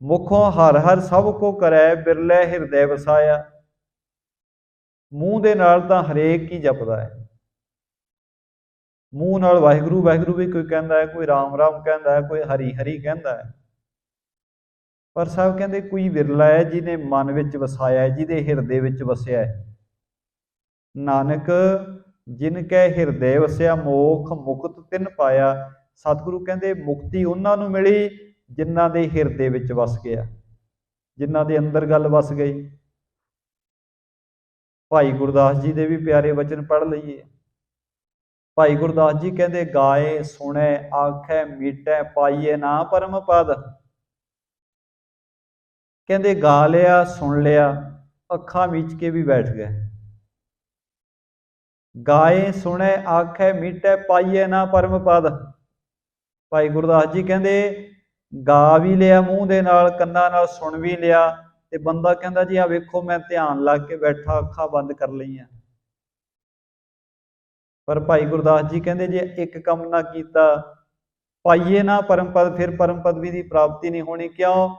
ਮੁਖੋਂ ਹਰ ਹਰ ਸਭ ਕੋ ਕਰੈ, ਬਿਰਲੇ ਹਿਰਦੈ ਵਸਾਇਆ। ਮੂੰਹ ਦੇ ਨਾਲ ਤਾਂ ਹਰੇਕ ਹੀ ਜਪਦਾ ਹੈ, ਮੂੰਹ ਨਾਲ ਵਾਹਿਗੁਰੂ ਵਾਹਿਗੁਰੂ ਵੀ ਕੋਈ ਕਹਿੰਦਾ ਹੈ, ਕੋਈ ਰਾਮ ਰਾਮ ਕਹਿੰਦਾ ਹੈ, ਕੋਈ ਹਰੀ ਹਰੀ ਕਹਿੰਦਾ ਹੈ, ਪਰ ਸਾਹਿਬ ਕਹਿੰਦੇ ਕੋਈ ਵਿਰਲਾ ਹੈ ਜਿਹਨੇ ਮਨ ਵਿੱਚ ਵਸਾਇਆ ਹੈ, ਜਿਹਦੇ ਹਿਰਦੇ ਵਿੱਚ ਵਸਿਆ ਹੈ। ਨਾਨਕ ਜਿਨ ਕੈ ਹਿਰਦੇ ਵਸਿਆ, ਮੋਖ ਮੁਕਤ ਤਿਨ ਪਾਇਆ। ਸਤਿਗੁਰੂ ਕਹਿੰਦੇ ਮੁਕਤੀ ਉਹਨਾਂ ਨੂੰ ਮਿਲੀ ਜਿਨ੍ਹਾਂ ਦੇ ਹਿਰਦੇ ਵਿੱਚ ਵਸ ਗਿਆ, ਜਿਨ੍ਹਾਂ ਦੇ ਅੰਦਰ ਗੱਲ ਵਸ ਗਈ। ਭਾਈ ਗੁਰਦਾਸ ਜੀ ਦੇ ਵੀ ਪਿਆਰੇ ਵਚਨ ਪੜ੍ਹ ਲਈਏ। ਭਾਈ ਗੁਰਦਾਸ ਜੀ ਕਹਿੰਦੇ, ਗਾਏ ਸੁਣੈ ਆਖੈ ਮੀਟੈ, ਪਾਈਏ ਨਾ ਪਰਮ ਪਦ। ਕਹਿੰਦੇ ਗਾ ਲਿਆ, ਸੁਣ ਲਿਆ, ਅੱਖਾਂ ਮੀਚ ਕੇ ਵੀ ਬੈਠ ਗਏ। ਗਾਏ ਸੁਣੈ ਆਖੈ ਮੀਟੈ, ਪਾਈਏ ਨਾ ਪਰਮ ਪਦ। ਭਾਈ ਗੁਰਦਾਸ ਜੀ ਕਹਿੰਦੇ ਗਾ ਵੀ ਲਿਆ ਮੂੰਹ ਦੇ ਨਾਲ, ਕੰਨਾਂ ਨਾਲ ਸੁਣ ਵੀ ਲਿਆ, ਤੇ ਬੰਦਾ ਕਹਿੰਦਾ ਜੀ ਆ ਵੇਖੋ ਮੈਂ ਧਿਆਨ ਲਾ ਕੇ ਬੈਠਾ, ਅੱਖਾਂ ਬੰਦ ਕਰ ਲਈਆਂ। ਪਰ ਭਾਈ ਗੁਰਦਾਸ ਜੀ ਕਹਿੰਦੇ ਜੇ ਇੱਕ ਕੰਮ ਨਾ ਕੀਤਾ, ਪਾਈਏ ਨਾ ਪਰਮ ਪਦ, ਫਿਰ ਪਰਮ ਪਦਵੀ ਦੀ ਪ੍ਰਾਪਤੀ ਨਹੀਂ ਹੋਣੀ। ਕਿਉਂ?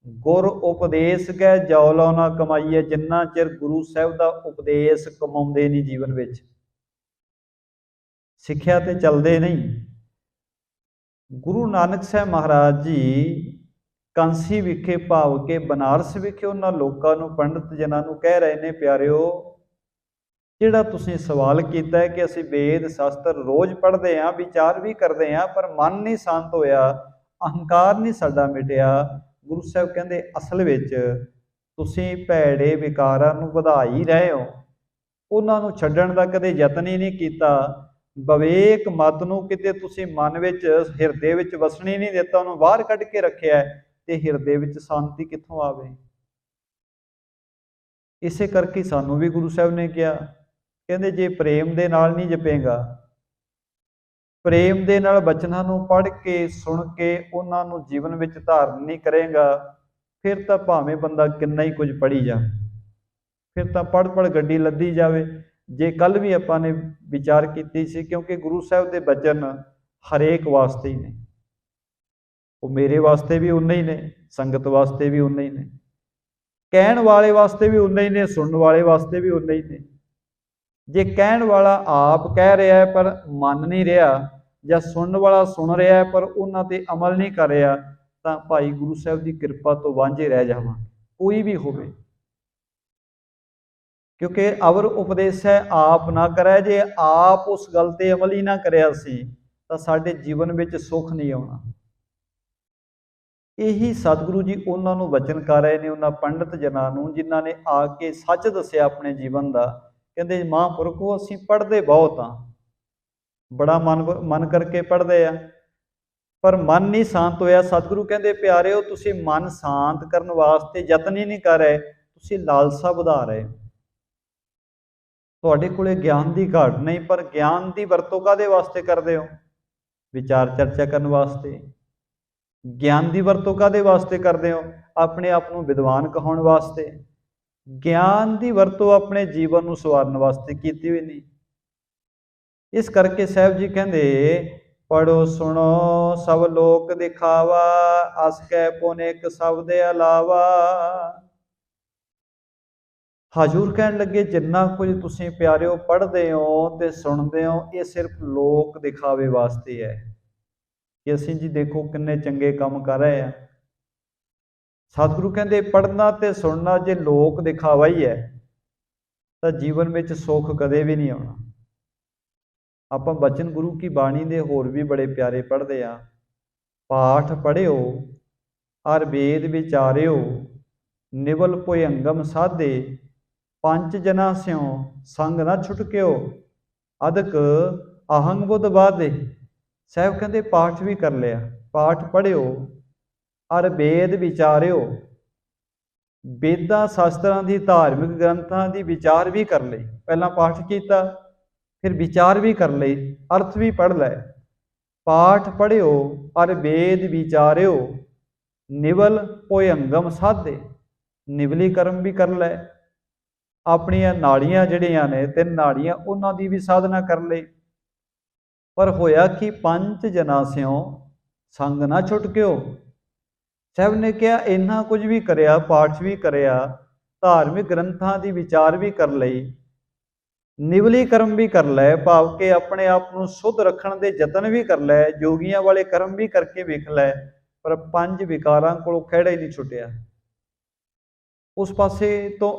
ਗੁਰ ਉਪਦੇਸ਼ ਗੈ ਜੋ ਲੋ ਨਾ ਕਮਾਈਏ। ਜਿੰਨਾ ਚਿਰ ਗੁਰੂ ਸਾਹਿਬ ਦਾ ਉਪਦੇਸ਼ ਕਮਾਉਂਦੇ ਨਹੀਂ ਜੀਵਨ ਵਿੱਚ, ਸਿੱਖਿਆ ਤੇ ਚੱਲਦੇ ਨਹੀਂ। ਗੁਰੂ ਨਾਨਕ ਸਾਹਿਬ ਮਹਾਰਾਜ ਜੀ ਕਾਂਸੀ ਵਿਖੇ ਭਾਵ ਕੇ ਬਨਾਰਸ ਵਿਖੇ ਉਹਨਾਂ ਲੋਕਾਂ ਨੂੰ, ਪੰਡਤ ਜਨਾਂ ਨੂੰ ਕਹਿ ਰਹੇ ਨੇ, ਪਿਆਰਿਓ ਜਿਹੜਾ ਤੁਸੀਂ ਸਵਾਲ ਕੀਤਾ ਹੈ ਕਿ ਅਸੀਂ ਵੇਦ ਸ਼ਾਸਤਰ ਰੋਜ਼ ਪੜ੍ਹਦੇ ਹਾਂ, ਵਿਚਾਰ ਵੀ ਕਰਦੇ ਹਾਂ, ਪਰ ਮਨ ਨਹੀਂ ਸ਼ਾਂਤ ਹੋਇਆ, ਅਹੰਕਾਰ ਨਹੀਂ ਸਾਡਾ ਮਿਟਿਆ। ਗੁਰੂ ਸਾਹਿਬ ਕਹਿੰਦੇ ਅਸਲ ਵਿੱਚ ਤੁਸੀਂ ਭੈੜੇ ਵਿਕਾਰਾਂ ਨੂੰ ਵਧਾ ਹੀ ਰਹੇ ਹੋ, ਉਹਨਾਂ ਨੂੰ ਛੱਡਣ ਦਾ ਕਦੇ ਯਤਨ ਹੀ ਨਹੀਂ ਕੀਤਾ। ਵਿਵੇਕ ਮਤ ਨੂੰ ਕਿਤੇ ਤੁਸੀਂ ਮਨ ਵਿੱਚ, ਹਿਰਦੇ ਵਿੱਚ ਵਸਣੀ ਨਹੀਂ ਦਿੱਤਾ, ਉਹਨੂੰ ਬਾਹਰ ਕੱਢ ਕੇ ਰੱਖਿਆ, ਤੇ ਹਿਰਦੇ ਵਿੱਚ ਸ਼ਾਂਤੀ ਕਿੱਥੋਂ ਆਵੇ। ਇਸੇ ਕਰਕੇ ਸਾਨੂੰ ਵੀ ਗੁਰੂ ਸਾਹਿਬ ਨੇ ਕਿਹਾ, ਕਹਿੰਦੇ ਜੇ ਪ੍ਰੇਮ ਦੇ ਨਾਲ ਨਹੀਂ ਜਪੇਗਾ, ਪ੍ਰੇਮ ਦੇ ਨਾਲ ਬਚਨਾਂ ਨੂੰ ਪੜ੍ਹ ਕੇ ਸੁਣ ਕੇ ਉਹਨਾਂ ਨੂੰ ਜੀਵਨ ਵਿੱਚ ਧਾਰਨ ਨਹੀਂ ਕਰੇਗਾ, ਫਿਰ ਤਾਂ ਭਾਵੇਂ ਬੰਦਾ ਕਿੰਨਾ ਹੀ ਕੁਝ ਪੜ੍ਹੀ ਜਾ, ਫਿਰ ਤਾਂ ਪੜ੍ਹ ਗੱਡੀ ਲੱਦੀ ਜਾਵੇ। ਜੇ ਕੱਲ भी ਆਪਾਂ ਨੇ ਵਿਚਾਰ ਕੀਤੀ ਸੀ, क्योंकि गुरु साहब ਦੇ बचन हरेक वास्ते ही ने। वो मेरे वास्ते भी उन्ने ही ने, संगत वास्ते भी उन्ने ही ने, कहण वाले वास्ते भी उन्ने ही ने, सुनने वाले वास्ते भी उन्ने ही ने। जे कहण वाला आप कह रहा है पर मन नहीं रहा, या सुनने वाला सुन रहा है पर उन्हां ते अमल नहीं कर रहा, तो भाई गुरु साहब की कृपा तो वांझे रह जावांगे, कोई भी होवे। क्योंकि अवर उपदेश है आप ना करे, जे आप उस गल ते अमल ही ना करिया सी तो साडे जीवन में सुख नहीं आना। यही सतगुरु जी उन्होंने वचन कर रहे हैं, उन्होंने पंडित जनां नूं जिन्हां ने आके सच दसिया अपने जीवन का। कहते महापुरखो असीं पढ़ते बहुत हाँ, बड़ा मन करके पढ़ते हैं, पर मन नहीं शांत होया। सतगुरु कहते प्यारे तुसीं मन शांत करने वास्ते यतन ही नहीं कर रहे, तुसीं लालसा वधा रहे हो। तुहाडे कोले ज्ञान की घाट नहीं, पर ज्ञान की वरतों काहदे वास्ते करदे हो? विचार चर्चा करने वास्ते। ज्ञान की वरतों काहदे वास्ते करदे हो? अपने आप को विद्वान कहाउण वास्ते। ज्ञान की वरतों अपने जीवन को सवारन वास्ते कीती हुई नहीं। इस करके साहब जी कहते पढ़ो सुनो सब लोक दिखावा, अस कै पुनिक शब्द अलावा। हजूर कहन लगे जिन्ना कुछ तुसीं प्यारिओ पढ़ते हो तो सुनते हो, ये सिर्फ लोक दिखावे वास्ते है कि असीं जी देखो किन्ने चंगे काम कर रहे हैं। सतगुरु कहते पढ़ना तो सुनना जे लोक दिखावा ही है तो जीवन में सुख कदे भी नहीं आना। आप बचन गुरु की बाणी दे होर भी बड़े प्यारे पढ़ते हैं। पाठ पढ़िओ हर वेद विचारिओ, निवल भुयंगम साधे, पंच जना स्यों संग ना छुटक्यो, अदक आहंग बुध बाधे। साहब कहते पाठ भी कर लिया, पाठ पढ़िओ और वेद विचारिओ, वेदां शास्त्रां की धार्मिक ग्रंथां की विचार भी कर लई। पहला पाठ किया फिर विचार भी कर लई, अर्थ भी पढ़ लै। पाठ पढ़िओ और वेद विचारिओ, निवल भुयंगम साधे, निवली कर्म भी कर लै। अपनियां नाड़ियां जिहड़ियां ने 3 नाड़ियां उन्हां दी भी साधना कर लई। पर होया कि पंच जना स्यों संग ना छुटक्यो। साहब ने कहा इन्ना कुछ भी करिया, पाठ भी करिया, धार्मिक ग्रंथां दी विचार भी कर लई, निवली कर्म भी कर लै, भाव के अपने आप को शुद्ध रखने के यतन भी कर लै, जोगियां वाले कर्म भी करके वेख लै, पर 5 विकारां कोलों खिहड़ा ही नहीं छुटिया। उस पासे तो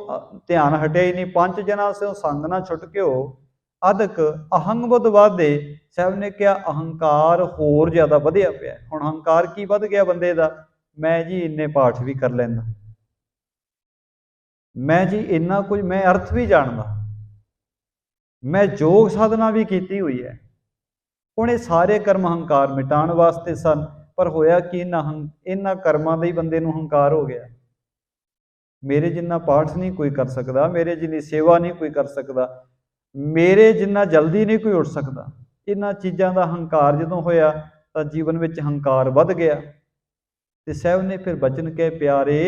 ध्यान हटिया ही नहीं। 5 जना से संग ना छुटक्यो, अदक अहंग बुध वाधे। साहब ने कहा अहंकार होर ज़्यादा वधिया पिया। हुण अहंकार की वध गया बंदे दा, मैं जी इन्ने पाठ भी कर लैंदा, मैं जी इन्ना कुछ, मैं अर्थ भी जानदा, मैं योग साधना भी की हुई है। हुण ये सारे कर्म हंकार मिटाण वास्ते सन, पर होया कि इन्हां कर्मां दा ही बंदे नूं हंकार हो गया। मेरे जिन्ना पाठ नहीं कोई कर सकता, मेरे जिन्नी सेवा नहीं कोई कर सकता, मेरे जिन्ना जल्दी नहीं कोई उठ सकता। इन्हां चीज़ां दा हंकार जदों होया तो जीवन में हंकार वध गया। तो साहब ने फिर बचन कहे प्यारे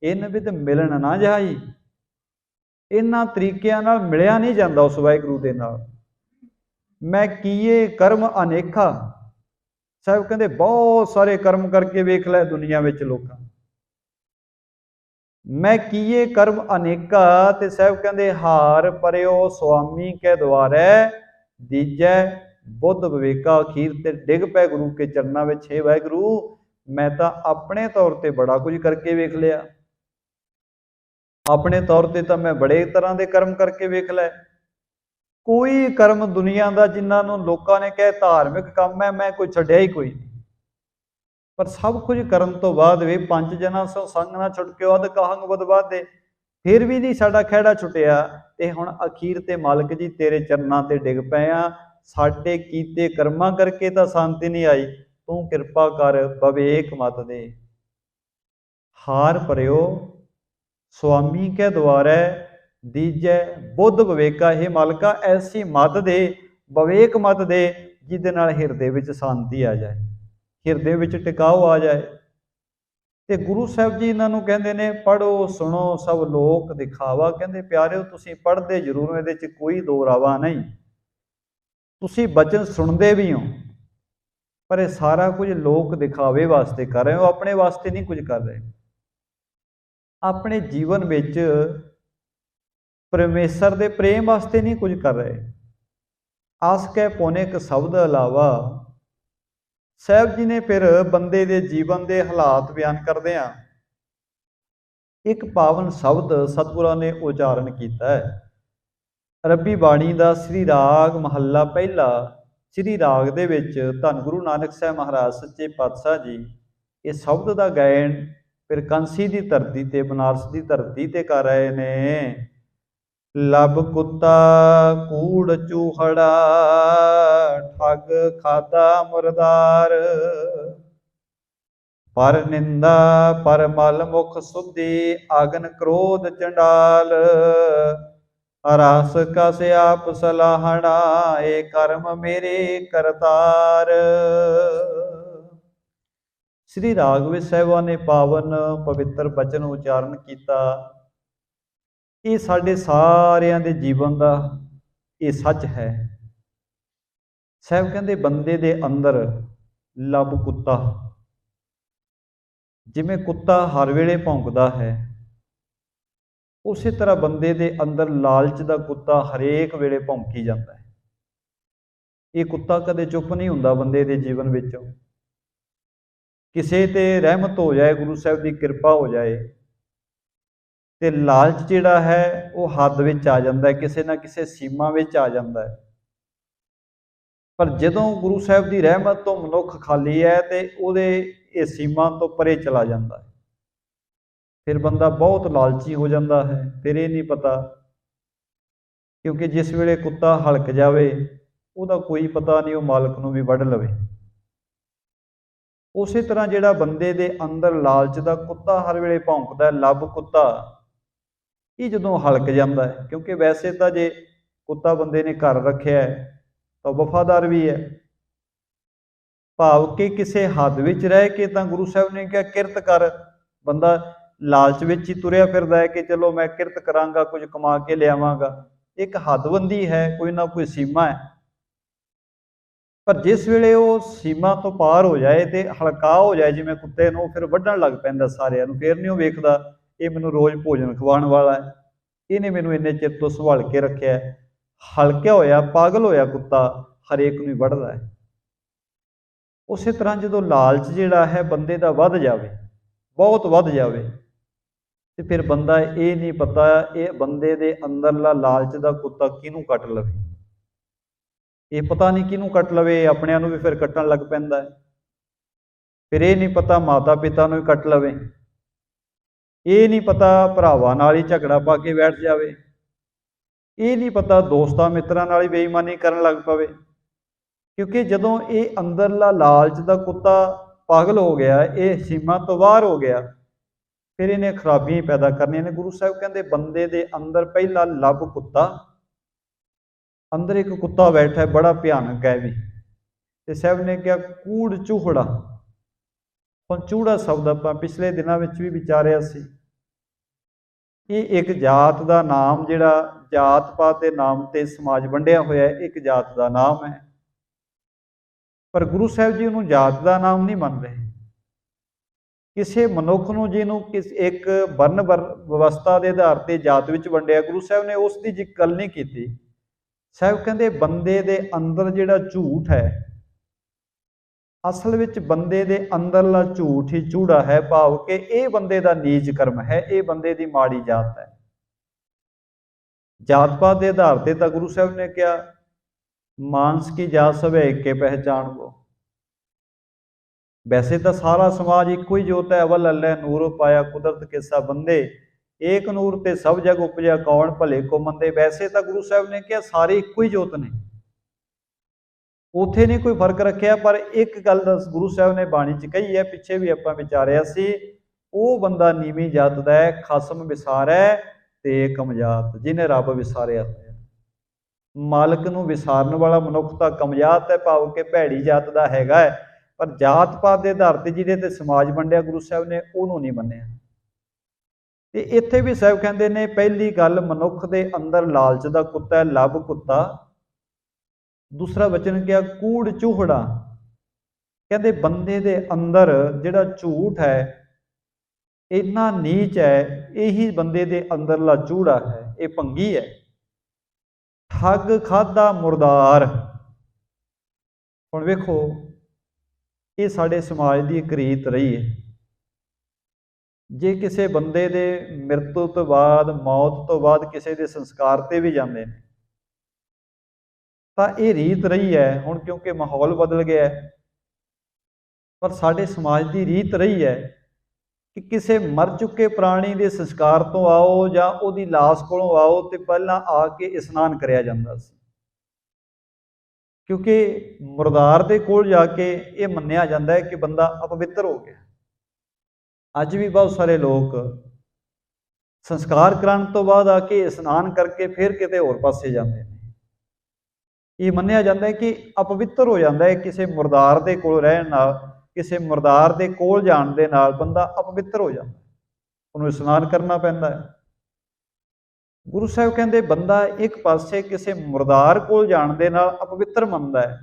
इन विध मिलन ना जाई। इन्हां तरीकिਆਂ नाल मिलिया नहीं जाता उस वाहिगुरू दे नाल। मैं किए कर्म अनेखा। साहब कहते बहुत सारे कर्म करके वेख लै दुनिया में लोकां। मैं किए कर्म अनेका, ते साहब कहते हार परिओ स्वामी के द्वारे, दीजै बुद्ध विवेका। अखीर ते डिग पै गुरु के चरणों में, हे वाहिगुरू मैं तो अपने तौर पर बड़ा कुछ करके वेख लिया, अपने तौर पर तो मैं बड़े तरह के कर्म करके वेख लै। कोई कर्म दुनिया का जिन्होंने लोगों ने कहा धार्मिक काम है, मैं कोई छड्डिया ही कोई नहीं। पर सब कुछ करन तो बाद भी 5 जना सो संग ना छुटक्यो, अद कहंग बुध बाधे, फिर भी नहीं साडा खैड़ा छुटिया। ते हुण अखीर ते मालक जी तेरे चरनां ते डिग पए आ, साडे कीते कर्मां करके तो शांति नहीं आई, तू किरपा कर विवेक मत दे। हार परिओ स्वामी के द्वारे, दीजै बुद्ध विवेका। हे मालका ऐसी मत दे, विवेक मत दे जिहदे नाल हिरदे विच शांति आ जाए, हिरदे विच टिकाव आ जाए। ਤੇ ਗੁਰੂ ਸਾਹਿਬ ਜੀ ਇਹਨਾਂ ਨੂੰ ਕਹਿੰਦੇ ਨੇ ਪੜ੍ਹੋ ਸੁਣੋ ਸਭ ਲੋਕ ਦਿਖਾਵਾ। ਕਹਿੰਦੇ ਪਿਆਰਿਓ ਤੁਸੀਂ ਪੜ੍ਹਦੇ ਜ਼ਰੂਰ ਹੋ, ਇਹਦੇ 'ਚ ਕੋਈ ਦੋ ਰਾਵਾ ਨਹੀਂ, ਤੁਸੀਂ ਬਚਨ ਸੁਣਦੇ ਵੀ ਹੋ, ਪਰ ਇਹ ਸਾਰਾ ਕੁਝ ਲੋਕ ਦਿਖਾਵੇ ਵਾਸਤੇ ਕਰ ਰਹੇ ਹੋ, ਆਪਣੇ ਵਾਸਤੇ ਨਹੀਂ ਕੁਝ ਕਰ ਰਹੇ। ਆਪਣੇ ਜੀਵਨ ਵਿੱਚ ਪਰਮੇਸ਼ਰ ਦੇ ਪ੍ਰੇਮ ਵਾਸਤੇ ਨਹੀਂ ਕੁਝ ਕਰ ਰਹੇ। ਆਸ ਕੈ ਪੌਨਿਕ ਸ਼ਬਦ ਇਲਾਵਾ ਸਾਹਿਬ ਜੀ ਨੇ ਫਿਰ ਬੰਦੇ ਦੇ ਜੀਵਨ ਦੇ ਹਾਲਾਤ ਬਿਆਨ ਕਰਦਿਆਂ ਇੱਕ ਪਾਵਨ ਸ਼ਬਦ ਸਤਿਗੁਰਾਂ ਨੇ ਉਚਾਰਨ ਕੀਤਾ ਹੈ। ਰੱਬੀ ਬਾਣੀ ਦਾ ਸ੍ਰੀ ਰਾਗ ਮਹੱਲਾ ਪਹਿਲਾ ਸ੍ਰੀ ਰਾਗ ਦੇ ਵਿੱਚ ਧੰਨ ਗੁਰੂ ਨਾਨਕ ਸਾਹਿਬ ਮਹਾਰਾਜ ਸੱਚੇ ਪਾਤਸ਼ਾਹ ਜੀ ਇਹ ਸ਼ਬਦ ਦਾ ਗਾਇਨ ਫਿਰ ਕਾਂਸੀ ਦੀ ਧਰਤੀ ਤੇ ਬਨਾਰਸ ਦੀ ਧਰਤੀ ਤੇ ਕਰ ਰਹੇ ਨੇ। ਲੱਭ ਕੁੱਤਾ ਕੂੜ ਚੂਹੜਾ ਠੱਗ ਖਾਦਾ ਮੁਰਦਾਰ, ਪਰ ਨਿੰਦਾ ਪਰ ਮਲ ਮੁਖ ਸੁਧੀ ਆਗਨ ਕ੍ਰੋਧ ਚੰਡਾਲ, ਰਸ ਕਸ ਆਪ ਸਲਾਹਣਾ ਏ ਕਰਮ ਮੇਰੇ ਕਰਤਾਰ। ਸ੍ਰੀ ਰਾਘਵੇ ਸਾਹਿਬਾਂ ਨੇ ਪਾਵਨ ਪਵਿੱਤਰ ਬਚਨ ਉਚਾਰਨ ਕੀਤਾ। ਇਹ ਸਾਡੇ ਸਾਰਿਆਂ ਦੇ ਜੀਵਨ ਦਾ ਇਹ ਸੱਚ ਹੈ। ਸਾਹਿਬ ਕਹਿੰਦੇ ਬੰਦੇ ਦੇ ਅੰਦਰ ਲੱਭ ਕੁੱਤਾ, ਜਿਵੇਂ ਕੁੱਤਾ ਹਰ ਵੇਲੇ ਭੌਂਕਦਾ ਹੈ, ਉਸੇ ਤਰ੍ਹਾਂ ਬੰਦੇ ਦੇ ਅੰਦਰ ਲਾਲਚ ਦਾ ਕੁੱਤਾ ਹਰੇਕ ਵੇਲੇ ਭੌਂਕੀ ਜਾਂਦਾ ਹੈ। ਇਹ ਕੁੱਤਾ ਕਦੇ ਚੁੱਪ ਨਹੀਂ ਹੁੰਦਾ ਬੰਦੇ ਦੇ ਜੀਵਨ ਵਿੱਚੋਂ। ਕਿਸੇ ਤੇ ਰਹਿਮਤ ਹੋ ਜਾਏ, ਗੁਰੂ ਸਾਹਿਬ ਦੀ ਕਿਰਪਾ ਹੋ ਜਾਏ, ਤੇ ਲਾਲਚ ਜਿਹੜਾ ਹੈ ਉਹ ਹੱਦ ਵਿੱਚ ਆ ਜਾਂਦਾ ਹੈ, ਕਿਸੇ ਨਾ ਕਿਸੇ ਸੀਮਾ ਵਿੱਚ ਆ ਜਾਂਦਾ ਹੈ। ਪਰ ਜਦੋਂ ਗੁਰੂ ਸਾਹਿਬ ਦੀ ਰਹਿਮਤ ਤੋਂ ਮਨੁੱਖ ਖਾਲੀ ਹੈ ਤੇ ਉਹਦੇ ਇਹ ਸੀਮਾ ਤੋਂ ਪਰੇ ਚਲਾ ਜਾਂਦਾ ਹੈ। ਫਿਰ ਬੰਦਾ ਬਹੁਤ ਲਾਲਚੀ ਹੋ ਜਾਂਦਾ ਹੈ। ਫਿਰ ਇਹ ਨਹੀਂ ਪਤਾ, ਕਿਉਂਕਿ ਜਿਸ ਵੇਲੇ ਕੁੱਤਾ ਹਲਕ ਜਾਵੇ ਉਹਦਾ ਕੋਈ ਪਤਾ ਨਹੀਂ, ਉਹ ਮਾਲਕ ਨੂੰ ਵੀ ਵੱਢ ਲਵੇ। ਉਸੇ ਤਰ੍ਹਾਂ ਜਿਹੜਾ ਬੰਦੇ ਦੇ ਅੰਦਰ ਲਾਲਚ ਦਾ ਕੁੱਤਾ ਹਰ ਵੇਲੇ ਭੌਂਕਦਾ, ਲੱਭ ਕੁੱਤਾ, ਇਹ ਜਦੋਂ ਹਲਕ ਜਾਂਦਾ ਹੈ, ਕਿਉਂਕਿ ਵੈਸੇ ਤਾਂ ਜੇ ਕੁੱਤਾ ਬੰਦੇ ਨੇ ਘਰ ਰੱਖਿਆ ਹੈ ਤਾਂ ਵਫਾਦਾਰ ਵੀ ਹੈ, ਭਾਵ ਕਿ ਕਿਸੇ ਹੱਦ ਵਿੱਚ ਰਹਿ ਕੇ ਤਾਂ ਗੁਰੂ ਸਾਹਿਬ ਨੇ ਕਿਹਾ ਕਿਰਤ ਕਰ। ਬੰਦਾ ਲਾਲਚ ਵਿੱਚ ਹੀ ਤੁਰਿਆ ਫਿਰਦਾ ਹੈ ਕਿ ਚਲੋ ਮੈਂ ਕਿਰਤ ਕਰਾਂਗਾ, ਕੁਝ ਕਮਾ ਕੇ ਲਿਆਵਾਂਗਾ। ਇੱਕ ਹੱਦਬੰਦੀ ਹੈ, ਕੋਈ ਨਾ ਕੋਈ ਸੀਮਾ ਹੈ। ਪਰ ਜਿਸ ਵੇਲੇ ਉਹ ਸੀਮਾ ਤੋਂ ਪਾਰ ਹੋ ਜਾਏ ਤੇ ਹਲਕਾ ਹੋ ਜਾਏ ਜਿਵੇਂ ਕੁੱਤੇ ਨੂੰ, ਫਿਰ ਵੱਢਣ ਲੱਗ ਪੈਂਦਾ ਸਾਰਿਆਂ ਨੂੰ। ਫਿਰ ਨਹੀਂ ਉਹ ਵੇਖਦਾ ਇਹ ਮੈਨੂੰ ਰੋਜ਼ ਭੋਜਨ ਖਵਾਉਣ ਵਾਲਾ ਹੈ, ਇਹਨੇ ਮੈਨੂੰ ਇੰਨੇ ਚਿਰ ਤੋਂ ਸੰਭਾਲ ਕੇ ਰੱਖਿਆ। ਹਲਕਿਆ ਹੋਇਆ ਪਾਗਲ ਹੋਇਆ ਕੁੱਤਾ ਹਰੇਕ ਨੂੰ ਵੱਢਦਾ ਹੈ। ਉਸੇ ਤਰ੍ਹਾਂ ਜਦੋਂ ਲਾਲਚ ਜਿਹੜਾ ਹੈ ਬੰਦੇ ਦਾ ਵੱਧ ਜਾਵੇ, ਬਹੁਤ ਵੱਧ ਜਾਵੇ, ਤੇ ਫਿਰ ਬੰਦਾ ਇਹ ਨਹੀਂ ਪਤਾ ਇਹ ਬੰਦੇ ਦੇ ਅੰਦਰਲਾ ਲਾਲਚ ਦਾ ਕੁੱਤਾ ਕਿਹਨੂੰ ਕੱਟ ਲਵੇ। ਇਹ ਪਤਾ ਨਹੀਂ ਕਿਹਨੂੰ ਕੱਟ ਲਵੇ, ਆਪਣਿਆਂ ਨੂੰ ਵੀ ਫਿਰ ਕੱਟਣ ਲੱਗ ਪੈਂਦਾ ਹੈ। ਫਿਰ ਇਹ ਨਹੀਂ ਪਤਾ ਮਾਤਾ ਪਿਤਾ ਨੂੰ ਵੀ ਕੱਟ ਲਵੇ, ਇਹ ਨਹੀਂ ਪਤਾ ਭਰਾਵਾਂ ਨਾਲ ਹੀ ਝਗੜਾ ਪਾ ਕੇ ਬੈਠ ਜਾਵੇ, ਇਹ ਨਹੀਂ ਪਤਾ ਦੋਸਤਾਂ ਮਿੱਤਰਾਂ ਨਾਲ ਹੀ ਬੇਈਮਾਨੀ ਕਰਨ ਲੱਗ ਪਵੇ। ਕਿਉਂਕਿ ਜਦੋਂ ਇਹ ਅੰਦਰਲਾ ਲਾਲਚ ਦਾ ਕੁੱਤਾ ਪਾਗਲ ਹੋ ਗਿਆ, ਇਹ ਸੀਮਾ ਤੋਂ ਬਾਹਰ ਹੋ ਗਿਆ, ਫਿਰ ਇਹਨੇ ਖਰਾਬੀਆਂ ਹੀ ਪੈਦਾ ਕਰਨੀਆਂ ਨੇ। ਗੁਰੂ ਸਾਹਿਬ ਕਹਿੰਦੇ ਬੰਦੇ ਦੇ ਅੰਦਰ ਪਹਿਲਾ ਲੱਭ ਕੁੱਤਾ, ਅੰਦਰ ਇੱਕ ਕੁੱਤਾ ਬੈਠਾ ਹੈ, ਬੜਾ ਭਿਆਨਕ ਹੈ ਵੀ। ਤੇ ਸਾਹਿਬ ਨੇ ਕਿਹਾ ਕੂੜ ਚੂਹੜਾ। ਹੁਣ ਚੂੜਾ ਸ਼ਬਦ ਆਪਾਂ ਪਿਛਲੇ ਦਿਨਾਂ ਵਿੱਚ ਵੀ ਵਿਚਾਰਿਆ ਸੀ। ਇਹ ਇੱਕ ਜਾਤ ਦਾ ਨਾਮ, ਜਿਹੜਾ ਜਾਤ ਪਾਤ ਦੇ ਨਾਮ ਤੇ ਸਮਾਜ ਵੰਡਿਆ ਹੋਇਆ, ਇੱਕ ਜਾਤ ਦਾ ਨਾਮ ਹੈ। ਪਰ ਗੁਰੂ ਸਾਹਿਬ ਜੀ ਉਹਨੂੰ ਜਾਤ ਦਾ ਨਾਮ ਨਹੀਂ ਮੰਨ ਰਹੇ। ਕਿਸੇ ਮਨੁੱਖ ਨੂੰ ਜਿਹਨੂੰ ਇੱਕ ਵਰਨ ਵਿਵਸਥਾ ਦੇ ਆਧਾਰ ਤੇ ਜਾਤ ਵਿੱਚ ਵੰਡਿਆ, ਗੁਰੂ ਸਾਹਿਬ ਨੇ ਉਸ ਦੀ ਗੱਲ ਨਹੀਂ ਕੀਤੀ। ਸਾਹਿਬ ਕਹਿੰਦੇ ਬੰਦੇ ਦੇ ਅੰਦਰ ਜਿਹੜਾ ਝੂਠ ਹੈ, ਅਸਲ ਵਿੱਚ ਬੰਦੇ ਦੇ ਅੰਦਰਲਾ ਝੂਠ ਹੀ ਚੂੜਾ ਹੈ, ਭਾਵ ਕਿ ਇਹ ਬੰਦੇ ਦਾ ਨੀਚ ਕਰਮ ਹੈ, ਇਹ ਬੰਦੇ ਦੀ ਮਾੜੀ ਜਾਤ ਹੈ। ਜਾਤ ਪਾਤ ਦੇ ਆਧਾਰ ਤੇ ਤਾਂ ਗੁਰੂ ਸਾਹਿਬ ਨੇ ਕਿਹਾ ਮਾਨਸ ਕੀ ਜਾਤ ਸਭ ਏਕੇ ਪਹਿਚਾਣ ਕੋ। ਵੈਸੇ ਤਾਂ ਸਾਰਾ ਸਮਾਜ ਇੱਕੋ ਹੀ ਜੋਤ ਹੈ, ਅਵਲ ਅੱਲ੍ਹੈ ਨੂਰ ਪਾਇਆ ਕੁਦਰਤ ਕੇ ਸਭ ਬੰਦੇ, ਏਕ ਨੂਰ ਤੇ ਸਭ ਜਗ ਉਪਜਿਆ ਕੌਣ ਭਲੇ ਕੋ ਮੰਦੇ। ਵੈਸੇ ਤਾਂ ਗੁਰੂ ਸਾਹਿਬ ਨੇ ਕਿਹਾ ਸਾਰੇ ਇੱਕੋ ਹੀ ਜੋਤ ਨੇ, ਉੱਥੇ ਨਹੀਂ ਕੋਈ ਫਰਕ ਰੱਖਿਆ। ਪਰ ਇੱਕ ਗੱਲ ਗੁਰੂ ਸਾਹਿਬ ਨੇ ਬਾਣੀ 'ਚ ਕਹੀ ਹੈ, ਪਿੱਛੇ ਵੀ ਆਪਾਂ ਵਿਚਾਰਿਆ ਸੀ, ਉਹ ਬੰਦਾ ਨੀਵੀਂ ਜਾਤ ਦਾ ਹੈ, ਖਸਮ ਵਿਸਾਰੈ ਤੇ ਕਮਜਾਤ, ਜਿਹਨੇ ਰੱਬ ਵਿਸਾਰਿਆ ਹੋਇਆ। ਮਾਲਕ ਨੂੰ ਵਿਸਾਰਨ ਵਾਲਾ ਮਨੁੱਖ ਤਾਂ ਕਮਜਾਤ ਹੈ, ਭਾਵ ਕਿ ਭੈੜੀ ਜਾਤ ਦਾ ਹੈਗਾ ਹੈ। पर जात पात के आधार पर जिहदे ते समाज वंडिया गुरु साहब ने उहनूं नहीं मन्निया। ते इत्थे भी साहब कहते ने पहली गल मनुख दे अंदर लालच दा कुत्ता है, लभ कुत्ता। दूसरा वचन क्या, कूड़ चूहड़ा। कहते बंदे दे अंदर जिहड़ा झूठ है इन्ना नीच है, यही बंदे दे अंदरला चूड़ा है, ये भंगी है। ठग खाधा मुर्दार। हुण वेखो ये साडे समाज की एक रीत रही है। जे किसी बंदे दे मृत्यु तो बाद, मौत तो बाद किसी दे संस्कार ते भी जाते हैं तो ये रीत रही है। हुण क्योंकि माहौल बदल गया है, पर साडे समाज की रीत रही है कि किसी मर चुके प्राणी के संस्कार तो आओ जां उहदी लाश कोलों आओ तो पहलां आके इशनान करिया जांदा सी, क्योंकि मुर्दार दे कोल जाके ये मन्निया जाता है कि बंदा अपवित्र हो गया। अज भी बहुत सारे लोग संस्कार कराने तो बाद आके इशनान करके फिर किते होर पासे जाते हैं। ये मन्निया जाता है कि अपवित्र हो जाता है, किसी मुर्दार दे कोल रहण नाल, किसी मुर्दार दे कोल जाण दे नाल बंदा अपवित्र हो जाता है, उन्हें इशनान करना पैंदा है। गुरु साहब कहते बंदा एक पासे किसी मुर्दार कोल जाण दे नाल अपवित्र मनदा है,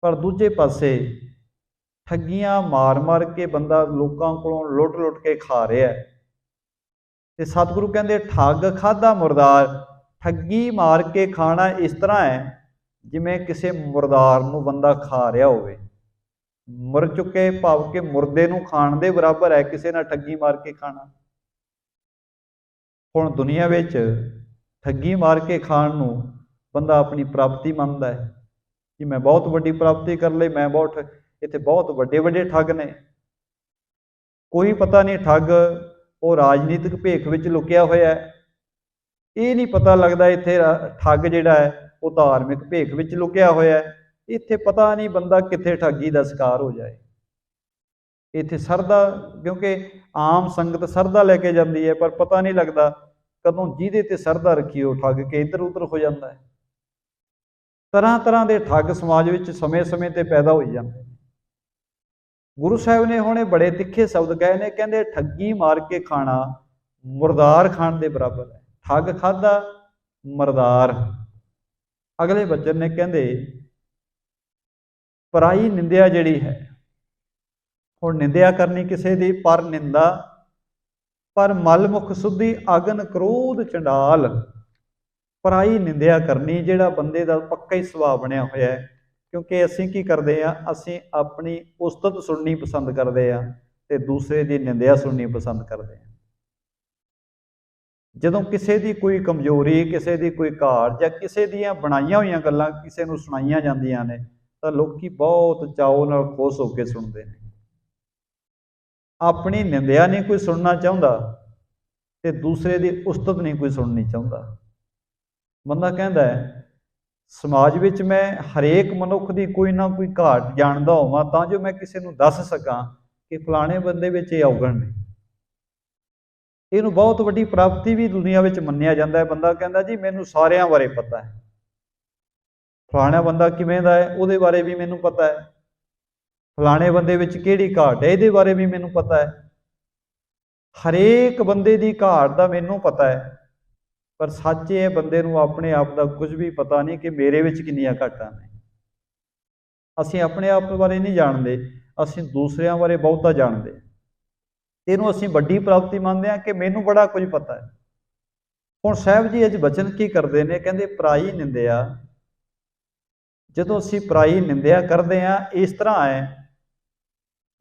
पर दूजे पासे ठगियां मार मार के बंदा लोगों को लुट लुट के खा रहा है। ते सतगुरु कहते ठग खाधा मुर्दार। ठगी मार के खाना इस तरह है जिमें किसी मुर्दार नूं बंदा खा रहा होवे। मर चुके भाव के मुर्दे नूं खाण दे बराबर है किसी नाल ठगी मार के खाना। हुण दुनिया विच ठगी मार के खाण नूं बंदा अपनी प्राप्ति मनदा है कि मैं बहुत वड्डी प्राप्ति कर लई, मैं बहुत इत्थे बहुत वड्डे वड्डे ठग ने। कोई पता नहीं ठग वो राजनीतिक भेख विच लुकिया होया है, ये नहीं पता लगता इत्थे ठग जिहड़ा है वो धार्मिक भेख विच लुकिया होया है। इत्थे पता नहीं बंदा कित्थे ठगी दा शिकार हो जाए। इत्थे सरदा, क्योंकि आम संगत सरदा लैके जाती है, पर पता नहीं लगता कदों जिहदे ते सरदा रखी हो ठग के इधर उधर हो जाता है। तरह तरह के ठग समाज विच समय समय ते पैदा हो जाते हैं। गुरु साहब ने हुणे बड़े तिखे शब्द कहे ने, कहते ठगी मार के खाना मुर्दार खाण दे बराबर है। ठग खाधा मुर्दार। अगले वचन ने कहते पराई निंदिया जिहड़ी है, हुण निंदिया करनी किसी दी, पर निंदा पर मल मुख सुधी अगन क्रोध चंडाल। पराई निंदिया करनी जिहड़ा बंदे दा पक्का ही सुभाव बनिया होया है। क्योंकि असीं की करते हैं, असीं अपनी उस्तत सुननी पसंद करते हैं ते दूसरे की निंदिया सुननी पसंद करते हैं। जदों किसी की कोई कमजोरी, किसी की कोई घाट जां किसी दियां बनाईयां होईयां गल्लां किसी नूं सुणाईयां जांदियां ने तां लोकी बहुत चाओ नाल खुश होकर सुनते हैं। अपनी निंदिया नहीं कोई सुनना चाहुंदा ते दूसरे की उस्तत नहीं कोई सुननी चाहुंदा। बंदा कहता है समाज विच मैं हरेक मनुख की कोई ना कोई घाट जानता होवां तां जो मैं किसी नूं दस सकां कि फलाणे बंदे विच ये अवगुण ने। इहनूं बहुत वड्डी प्राप्ति भी दुनिया विच मन्निया जाता है। बंदा कहता जी मैनूं सारियां बारे पता है, फलाणा बंदा किवें दा है उहदे बारे भी मैनूं पता है, फलाणे बंदे विच किहड़ी घाट है इहदे बारे भी मैनूं पता है। हरेक बंदे की घाट दा मैनूं पता है, पर सच ये बंदे नूं अपने आप का कुछ भी पता नहीं कि मेरे विच किन्नियां घाटां ने। असीं अपने आप बारे नहीं जानते, असीं दूसरियां बारे बहुता जानते। इहनूं असीं वड्डी प्राप्ति मानते हैं कि मैनूं बड़ा कुछ पता है। हुण साहब जी अज वचन की करते हैं, कहते पराई निंदिया। जदों असीं पराई निंदिया करते हैं इस तरह है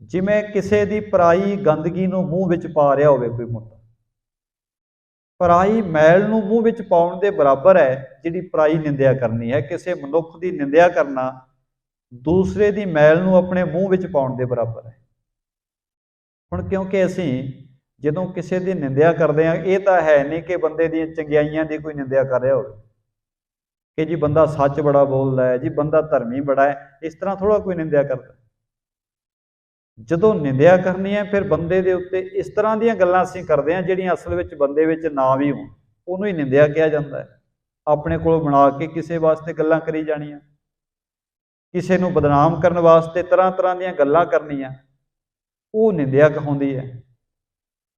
जिवें किसी की पराई गंदगी नूं मूँह विच पा रहा होवे कोई मुंडा। पराई मैल नूं मूँह विच पाउण दे बराबर है जिहड़ी पराई निंदिया करनी है। किसी मनुख की निंदिया करना दूसरे की मैल नूं अपने मूँह विच पाउण दे बराबर है। हुण क्योंकि असीं जदों किसी की निंदिया करते हैं, ये तो है नहीं कि बंदे दी चंगियाइयां की कोई निंदिया कर रहा हो कि जी बंदा सच बड़ा बोलता है, जी बंदा धर्मी बड़ा है, इस तरह थोड़ा कोई निंदिया करता। जदों निंदिया करनी है फिर बंदे दे उत्ते इस तरह दी गल्लां असीं करदे हां जिहड़ियां असल विच बंदे विच ना भी होण, उहनूं ही निंदिया कहा जाता है। अपने कोल बना के किसी वास्ते गल्लां करी जाणियां। ਕਿਸੇ ਨੂੰ ਬਦਨਾਮ ਕਰਨ ਵਾਸਤੇ ਤਰ੍ਹਾਂ ਤਰ੍ਹਾਂ ਦੀਆਂ ਗੱਲਾਂ ਕਰਨੀਆਂ, ਉਹ ਨਿੰਦਿਆ ਕਹਾਉਂਦੀ ਹੈ।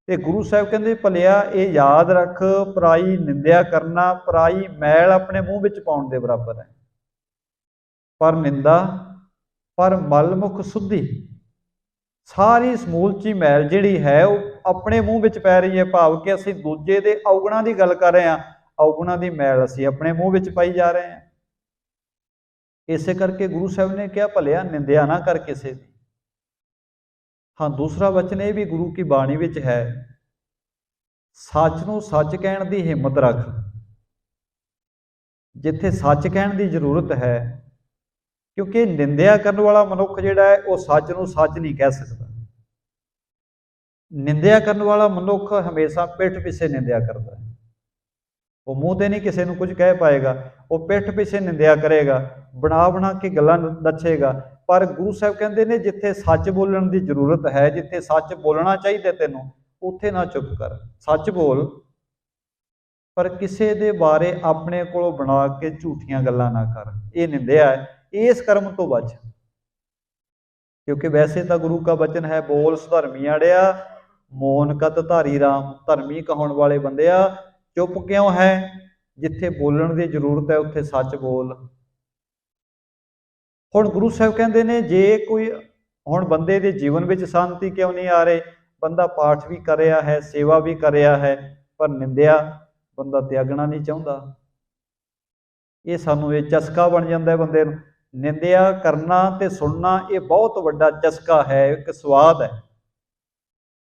ਤੇ ਗੁਰੂ ਸਾਹਿਬ ਕਹਿੰਦੇ ਭਲਿਆ ਇਹ ਯਾਦ ਰੱਖ, ਪਰਾਈ ਨਿੰਦਿਆ ਕਰਨਾ ਪਰਾਈ ਮੈਲ ਆਪਣੇ ਮੂੰਹ ਵਿੱਚ ਪਾਉਣ ਦੇ ਬਰਾਬਰ ਹੈ। ਪਰ ਨਿੰਦਾ ਪਰ ਮਲਮੁਖ ਸੁੱਧੀ, ਸਾਰੀ ਸਮੂਲਚੀ ਮੈਲ ਜਿਹੜੀ ਹੈ ਉਹ ਆਪਣੇ ਮੂੰਹ ਵਿੱਚ ਪੈ ਰਹੀ ਹੈ। ਭਾਵ ਕਿ ਅਸੀਂ ਦੂਜੇ ਦੇ ਔਗੁਣਾਂ ਦੀ ਗੱਲ ਕਰ ਰਹੇ ਹਾਂ, ਔਗੁਣਾਂ ਦੀ ਮੈਲ ਅਸੀਂ ਆਪਣੇ ਮੂੰਹ ਵਿੱਚ ਪਾਈ ਜਾ ਰਹੇ ਹਾਂ। ਇਸੇ ਕਰਕੇ ਗੁਰੂ ਸਾਹਿਬ ਨੇ ਕਿਹਾ ਭਲਿਆ ਨਿੰਦਿਆ ਨਾ ਕਰ ਕਿਸੇ ਦੀ। ਹਾਂ, ਦੂਸਰਾ ਵਚਨ ਇਹ ਵੀ ਗੁਰੂ ਕੀ ਬਾਣੀ ਵਿੱਚ ਹੈ, ਸੱਚ ਨੂੰ ਸੱਚ ਕਹਿਣ ਦੀ ਹਿੰਮਤ ਰੱਖ। ਜਿੱਥੇ ਸੱਚ ਕਹਿਣ ਦੀ ਜ਼ਰੂਰਤ ਹੈ, ਕਿਉਂਕਿ ਨਿੰਦਿਆ ਕਰਨ ਵਾਲਾ ਮਨੁੱਖ ਜਿਹੜਾ ਹੈ ਉਹ ਸੱਚ ਨੂੰ ਸੱਚ ਨਹੀਂ ਕਹਿ ਸਕਦਾ। ਨਿੰਦਿਆ ਕਰਨ ਵਾਲਾ ਮਨੁੱਖ ਹਮੇਸ਼ਾ ਪਿੱਠ ਪਿੱਛੇ ਨਿੰਦਿਆ ਕਰਦਾ ਹੈ। ਉਹ ਮੂੰਹ ਤੇ ਨਹੀਂ ਕਿਸੇ ਨੂੰ ਕੁਝ ਕਹਿ ਪਾਏਗਾ, ਉਹ ਪਿੱਠ ਪਿੱਛੇ ਨਿੰਦਿਆ ਕਰੇਗਾ, ਬਣਾ ਬਣਾ ਕੇ ਗੱਲਾਂ ਦੱਸੇਗਾ। ਪਰ ਗੁਰੂ ਸਾਹਿਬ ਕਹਿੰਦੇ ਨੇ ਜਿੱਥੇ ਸੱਚ ਬੋਲਣ ਦੀ ਜ਼ਰੂਰਤ ਹੈ, ਜਿੱਥੇ ਸੱਚ ਬੋਲਣਾ ਚਾਹੀਦਾ ਤੈਨੂੰ, ਉੱਥੇ ਨਾ ਚੁੱਪ ਕਰ, ਸੱਚ ਬੋਲ। ਪਰ ਕਿਸੇ ਦੇ ਬਾਰੇ ਆਪਣੇ ਕੋਲੋਂ ਬਣਾ ਕੇ ਝੂਠੀਆਂ ਗੱਲਾਂ ਨਾ ਕਰ, ਇਹ ਨਿੰਦਿਆ ਹੈ। ਇਸ ਕਰਮ ਤੋਂ ਬਚ, ਕਿਉਂਕਿ ਵੈਸੇ ਤਾਂ ਗੁਰੂ ਕਾ ਬਚਨ ਹੈ, ਬੋਲ ਸੁਧਰਮੀ ਅੜਿਆ ਮੋਨ ਕਤ ਧਾਰੀ ਰਾਮ। ਧਰਮੀ ਕਹਾਉਣ ਵਾਲੇ ਬੰਦਿਆ ਚੁੱਪ ਕਿਉਂ ਹੈ? ਜਿੱਥੇ ਬੋਲਣ ਦੀ ਜ਼ਰੂਰਤ ਹੈ ਉੱਥੇ ਸੱਚ ਬੋਲ। ਹੁਣ ਗੁਰੂ ਸਾਹਿਬ ਕਹਿੰਦੇ ਨੇ ਜੇ ਕੋਈ ਹੁਣ ਬੰਦੇ ਦੇ ਜੀਵਨ ਵਿੱਚ ਸ਼ਾਂਤੀ ਕਿਉਂ ਨਹੀਂ ਆ ਰਹੀ? ਬੰਦਾ ਪਾਠ ਵੀ ਕਰ ਰਿਹਾ ਹੈ, ਸੇਵਾ ਵੀ ਕਰ ਰਿਹਾ ਹੈ, ਪਰ ਨਿੰਦਿਆ ਬੰਦਾ ਤਿਆਗਣਾ ਨਹੀਂ ਚਾਹੁੰਦਾ। ਇਹ ਸਾਨੂੰ ਇਹ ਚਸਕਾ ਬਣ ਜਾਂਦਾ ਹੈ ਬੰਦੇ ਨੂੰ। ਨਿੰਦਿਆ ਕਰਨਾ ਤੇ ਸੁਣਨਾ ਇਹ ਬਹੁਤ ਵੱਡਾ ਚਸਕਾ ਹੈ, ਇੱਕ ਸਵਾਦ ਹੈ।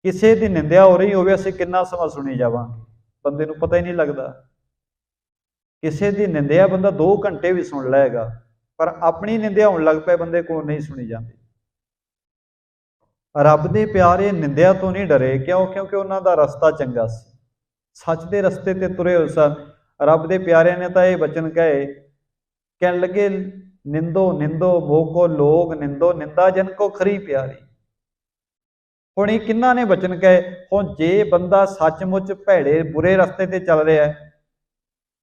ਕਿਸੇ ਦੀ ਨਿੰਦਿਆ ਹੋ ਰਹੀ ਹੋਵੇ, ਅਸੀਂ ਕਿੰਨਾ ਸਮਾਂ ਸੁਣੀ ਜਾਵਾਂਗੇ, ਬੰਦੇ ਨੂੰ ਪਤਾ ਹੀ ਨਹੀਂ ਲੱਗਦਾ। ਕਿਸੇ ਦੀ ਨਿੰਦਿਆ ਬੰਦਾ 2 ਘੰਟੇ ਵੀ ਸੁਣ ਲਏਗਾ, ਪਰ ਆਪਣੀ ਨਿੰਦਿਆ ਹੋਣ ਲੱਗ ਪਏ ਬੰਦੇ ਕੋਲ ਨਹੀਂ ਸੁਣੀ ਜਾਂਦੀ। ਰੱਬ ਦੇ ਪਿਆਰੇ ਨਿੰਦਿਆ ਤੋਂ ਨਹੀਂ ਡਰੇ, ਕਿਉਂ? ਕਿਉਂਕਿ ਉਹਨਾਂ ਦਾ ਰਸਤਾ ਚੰਗਾ ਸੀ, ਸੱਚ ਦੇ ਰਸਤੇ ਤੇ ਤੁਰੇ ਹੋਏ ਸਨ। ਰੱਬ ਦੇ ਪਿਆਰਿਆਂ ਨੇ ਤਾਂ ਇਹ ਬਚਨ ਕਹੇ, ਕਹਿਣ ਲੱਗੇ ਨਿੰਦੋ ਨਿੰਦੋ ਮੋਕੋ ਲੋਗ ਨਿੰਦੋ, ਨਿੰਦਾ ਜਨ ਕੋ ਖਰੀ ਪਿਆਰੀ। ਹੁਣ ਇਹ ਕਿੰਨਾ ਨੇ ਬਚਨ ਕਹੇ? ਹੁਣ ਜੇ ਬੰਦਾ ਸੱਚਮੁੱਚ ਭੈੜੇ ਬੁਰੇ ਰਸਤੇ ਤੇ ਚੱਲ ਰਿਹਾ ਹੈ,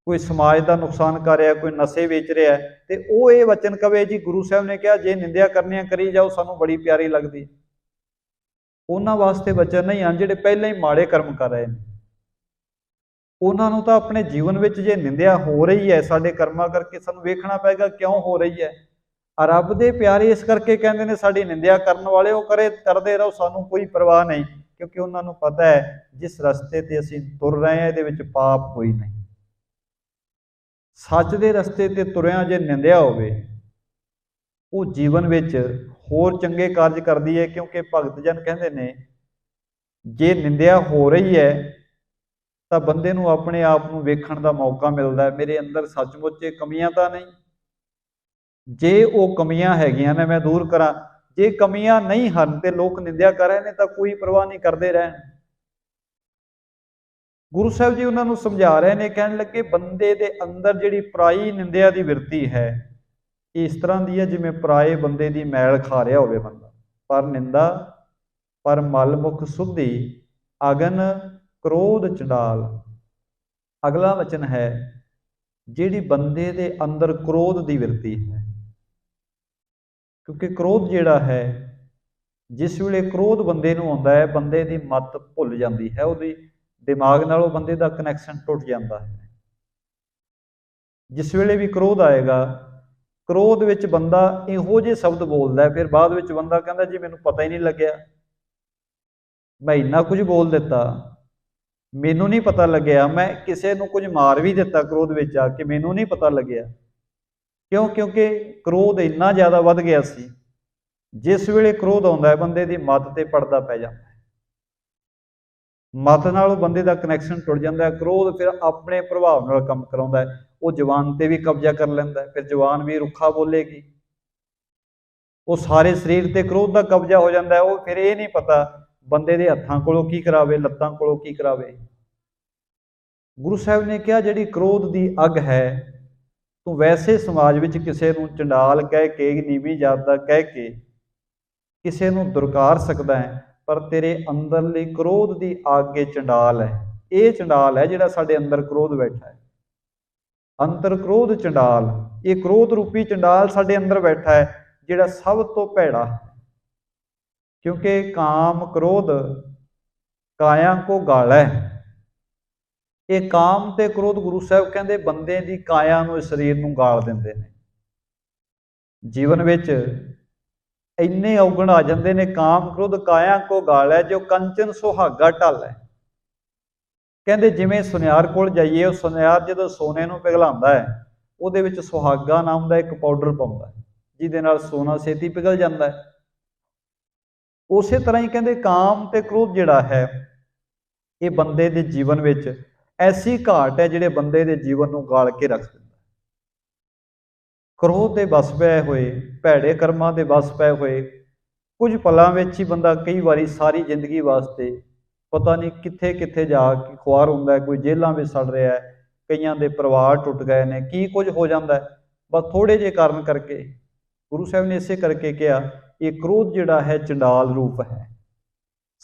ਕੋਈ ਸਮਾਜ ਦਾ ਨੁਕਸਾਨ ਕਰ ਰਿਹਾ, ਕੋਈ ਨਸ਼ੇ ਵੇਚ ਰਿਹਾ, ਤੇ ਉਹ ਇਹ ਵਚਨ ਕਵੇ ਜੀ ਗੁਰੂ ਸਾਹਿਬ ਨੇ ਕਿਹਾ ਜੇ ਨਿੰਦਿਆ ਕਰਨੀਆਂ ਕਰੀ ਜਾਓ, ਸਾਨੂੰ ਬੜੀ ਪਿਆਰੀ ਲੱਗਦੀ। ਉਹਨਾਂ ਵਾਸਤੇ ਵਚਨ ਨਹੀਂ ਹਨ ਜਿਹੜੇ ਪਹਿਲਾਂ ਹੀ ਮਾੜੇ ਕਰਮ ਕਰ ਰਹੇ ਨੇ। ਉਹਨਾਂ ਨੂੰ ਤਾਂ ਆਪਣੇ ਜੀਵਨ ਵਿੱਚ ਜੇ ਨਿੰਦਿਆ ਹੋ ਰਹੀ ਹੈ ਸਾਡੇ ਕਰਮਾਂ ਕਰਕੇ, ਸਾਨੂੰ ਵੇਖਣਾ ਪਏਗਾ ਕਿਉਂ ਹੋ ਰਹੀ ਹੈ। ਰੱਬ ਦੇ ਪਿਆਰੇ ਇਸ ਕਰਕੇ ਕਹਿੰਦੇ ਨੇ ਸਾਡੀ ਨਿੰਦਿਆ ਕਰਨ ਵਾਲੇ ਉਹ ਕਰਦੇ ਰਹੋ, ਸਾਨੂੰ ਕੋਈ ਪਰਵਾਹ ਨਹੀਂ, ਕਿਉਂਕਿ ਉਹਨਾਂ ਨੂੰ ਪਤਾ ਹੈ ਜਿਸ ਰਸਤੇ ਤੇ ਅਸੀਂ ਤੁਰ ਰਹੇ ਹਾਂ ਇਹਦੇ ਵਿੱਚ ਪਾਪ ਕੋਈ ਨਹੀਂ। ਸੱਚ ਦੇ ਰਸਤੇ ਤੇ ਤੁਰਿਆ ਜੇ ਨਿੰਦਿਆ ਹੋਵੇ, ਉਹ ਜੀਵਨ ਵਿੱਚ ਹੋਰ ਚੰਗੇ ਕਾਰਜ ਕਰਦੀ ਹੈ। ਕਿਉਂਕਿ ਭਗਤ ਜਨ ਕਹਿੰਦੇ ਨੇ ਜੇ ਨਿੰਦਿਆ ਹੋ ਰਹੀ ਹੈ ਤਾਂ ਬੰਦੇ ਨੂੰ ਆਪਣੇ ਆਪ ਨੂੰ ਵੇਖਣ ਦਾ ਮੌਕਾ ਮਿਲਦਾ ਹੈ, ਮੇਰੇ ਅੰਦਰ ਸੱਚਮੁੱਚ ਕਮੀਆਂ ਤਾਂ ਨਹੀਂ। ਜੇ ਉਹ ਕਮੀਆਂ ਹੈਗੀਆਂ ਨੇ ਮੈਂ ਦੂਰ ਕਰਾਂ, ਜੇ ਕਮੀਆਂ ਨਹੀਂ ਹਨ ਤੇ ਲੋਕ ਨਿੰਦਿਆ ਕਰ ਰਹੇ ਨੇ ਤਾਂ ਕੋਈ ਪਰਵਾਹ ਨਹੀਂ ਕਰਦੇ ਰਹਿਣ। ਗੁਰੂ ਸਾਹਿਬ ਜੀ ਉਹਨਾਂ ਨੂੰ ਸਮਝਾ ਰਹੇ ਨੇ, ਕਹਿਣ ਲੱਗੇ ਬੰਦੇ ਦੇ ਅੰਦਰ ਜਿਹੜੀ ਪਰਾਈ ਨਿੰਦਿਆ ਦੀ ਬਿਰਤੀ ਹੈ, ਇਸ ਤਰ੍ਹਾਂ ਦੀ ਹੈ ਜਿਵੇਂ ਪਰਾਏ ਬੰਦੇ ਦੀ ਮੈਲ ਖਾ ਰਿਹਾ ਹੋਵੇ ਬੰਦਾ। ਪਰ ਨਿੰਦਾ ਪਰ ਮਲਮੁਖ ਸੁੱਧੀ ਅਗਨ ਕ੍ਰੋਧ ਚੰਡਾਲ। ਅਗਲਾ ਵਚਨ ਹੈ ਜਿਹੜੀ ਬੰਦੇ ਦੇ ਅੰਦਰ ਕ੍ਰੋਧ ਦੀ ਬਿਰਤੀ ਹੈ, ਕਿਉਂਕਿ ਕ੍ਰੋਧ ਜਿਹੜਾ ਹੈ, ਜਿਸ ਵੇਲੇ ਕ੍ਰੋਧ ਬੰਦੇ ਨੂੰ ਆਉਂਦਾ ਹੈ ਬੰਦੇ ਦੀ ਮੱਤ ਭੁੱਲ ਜਾਂਦੀ ਹੈ, ਉਹਦੀ ਦਿਮਾਗ ਨਾਲ ਉਹ ਬੰਦੇ ਦਾ ਕਨੈਕਸ਼ਨ ਟੁੱਟ ਜਾਂਦਾ ਹੈ। ਜਿਸ ਵੇਲੇ ਵੀ ਕ੍ਰੋਧ ਆਏਗਾ, ਕ੍ਰੋਧ ਵਿੱਚ ਬੰਦਾ ਇਹੋ ਜਿਹੇ ਸ਼ਬਦ ਬੋਲਦਾ ਹੈ, ਫਿਰ ਬਾਅਦ ਵਿੱਚ ਬੰਦਾ ਕਹਿੰਦਾ ਜੀ ਮੈਨੂੰ ਪਤਾ ਹੀ ਨਹੀਂ ਲੱਗਿਆ, ਮੈਂ ਇੰਨਾ ਕੁਝ ਬੋਲ ਦਿੱਤਾ, ਮੈਨੂੰ ਨਹੀਂ ਪਤਾ ਲੱਗਿਆ, ਮੈਂ ਕਿਸੇ ਨੂੰ ਕੁਝ ਮਾਰ ਵੀ ਦਿੱਤਾ ਕ੍ਰੋਧ ਵਿੱਚ ਆ ਕੇ, ਮੈਨੂੰ ਨਹੀਂ ਪਤਾ ਲੱਗਿਆ। ਕਿਉਂ? ਕਿਉਂਕਿ ਕ੍ਰੋਧ ਇੰਨਾ ਜ਼ਿਆਦਾ ਵੱਧ ਗਿਆ ਸੀ। ਜਿਸ ਵੇਲੇ ਕ੍ਰੋਧ ਆਉਂਦਾ ਹੈ ਬੰਦੇ ਦੀ ਮੱਤ ਤੇ ਪਰਦਾ ਪੈ ਜਾਂਦਾ ਹੈ, ਮੱਤ ਨਾਲ ਬੰਦੇ ਦਾ ਕਨੈਕਸ਼ਨ ਟੁੱਟ ਜਾਂਦਾ ਹੈ। ਕ੍ਰੋਧ ਫਿਰ ਆਪਣੇ ਪ੍ਰਭਾਵ ਨਾਲ ਕੰਮ ਕਰਾਉਂਦਾ ਹੈ, ਉਹ ਜ਼ੁਬਾਨ ਤੇ ਵੀ ਕਬਜ਼ਾ ਕਰ ਲੈਂਦਾ ਹੈ, ਫਿਰ ਜ਼ੁਬਾਨ ਵੀ ਰੁੱਖਾ ਬੋਲੇਗੀ, ਉਹ ਸਾਰੇ ਸਰੀਰ ਤੇ ਕ੍ਰੋਧ ਦਾ ਕਬਜ਼ਾ ਹੋ ਜਾਂਦਾ ਹੈ। ਉਹ ਫਿਰ ਇਹ ਨਹੀਂ ਪਤਾ ਬੰਦੇ ਦੇ ਹੱਥਾਂ ਕੋਲੋਂ ਕੀ ਕਰਾਵੇ, ਲੱਤਾਂ ਕੋਲੋਂ ਕੀ ਕਰਾਵੇ। ਗੁਰੂ ਸਾਹਿਬ ਨੇ ਕਿਹਾ ਜਿਹੜੀ ਕ੍ਰੋਧ ਦੀ ਅੱਗ ਹੈ, ਤੂੰ ਵੈਸੇ ਸਮਾਜ ਵਿੱਚ ਕਿਸੇ ਨੂੰ ਚੰਡਾਲ ਕਹਿ ਕੇ, ਨੀਵੀਂ ਜਾਤ ਦਾ ਕਹਿ ਕੇ ਕਿਸੇ ਨੂੰ ਦੁਰਕਾਰ ਸਕਦਾ ਹੈ, ਪਰ ਤੇਰੇ ਅੰਦਰਲੀ ਕ੍ਰੋਧ ਦੀ ਅੱਗ ਇਹ ਚੰਡਾਲ ਹੈ। ਇਹ ਚੰਡਾਲ ਹੈ ਜਿਹੜਾ ਸਾਡੇ ਅੰਦਰ ਕ੍ਰੋਧ ਬੈਠਾ ਹੈ। अंतर क्रोध चंडाल, ये क्रोध रूपी चंडाल साडे अंदर बैठा है, जिहड़ा सब तो भैड़ा है। क्योंकि काम क्रोध काया को गाला है। ये काम ते क्रोध गुरु साहब कहते बंदे की काया नूं, शरीर नूं गाल दिंदे ने। जीवन विच इन्ने औगण आ जाते ने, काम क्रोध काया को गाल है, जो कंचन सुहागा ढल है। कहते जिमें सुनियार कोल जाइए, वो सुनियार जो सोने नूं पिघलांदा है, ਉਹਦੇ ਵਿੱਚ सुहागा नाम का एक पाउडर पाउंदा है, जिहदे नाल सोना छेती पिघल जाता है। उस तरह ही कहते काम ते क्रोध जिहड़ा है, ये बंदे दे जीवन विच ऐसी घाट है जिहड़े बंदे दे जीवन नूं गाल के रख दिंदा। क्रोध दे बस पए होए, भैड़े कर्मां दे बस पए होए, कुछ पलां विच ही बंदा कई वारी सारी जिंदगी वास्ते पता नहीं कित्थे कित्थे जाके खुआर हुंदा है, कोई जेलां विच सड़ रहा है, कईयां दे परिवार टुट गए ने, की कुछ हो जाता है बस थोड़े जे कारण करके। गुरु साहब ने इसे करके कहा ये क्रोध जिहड़ा है चंडाल रूप है,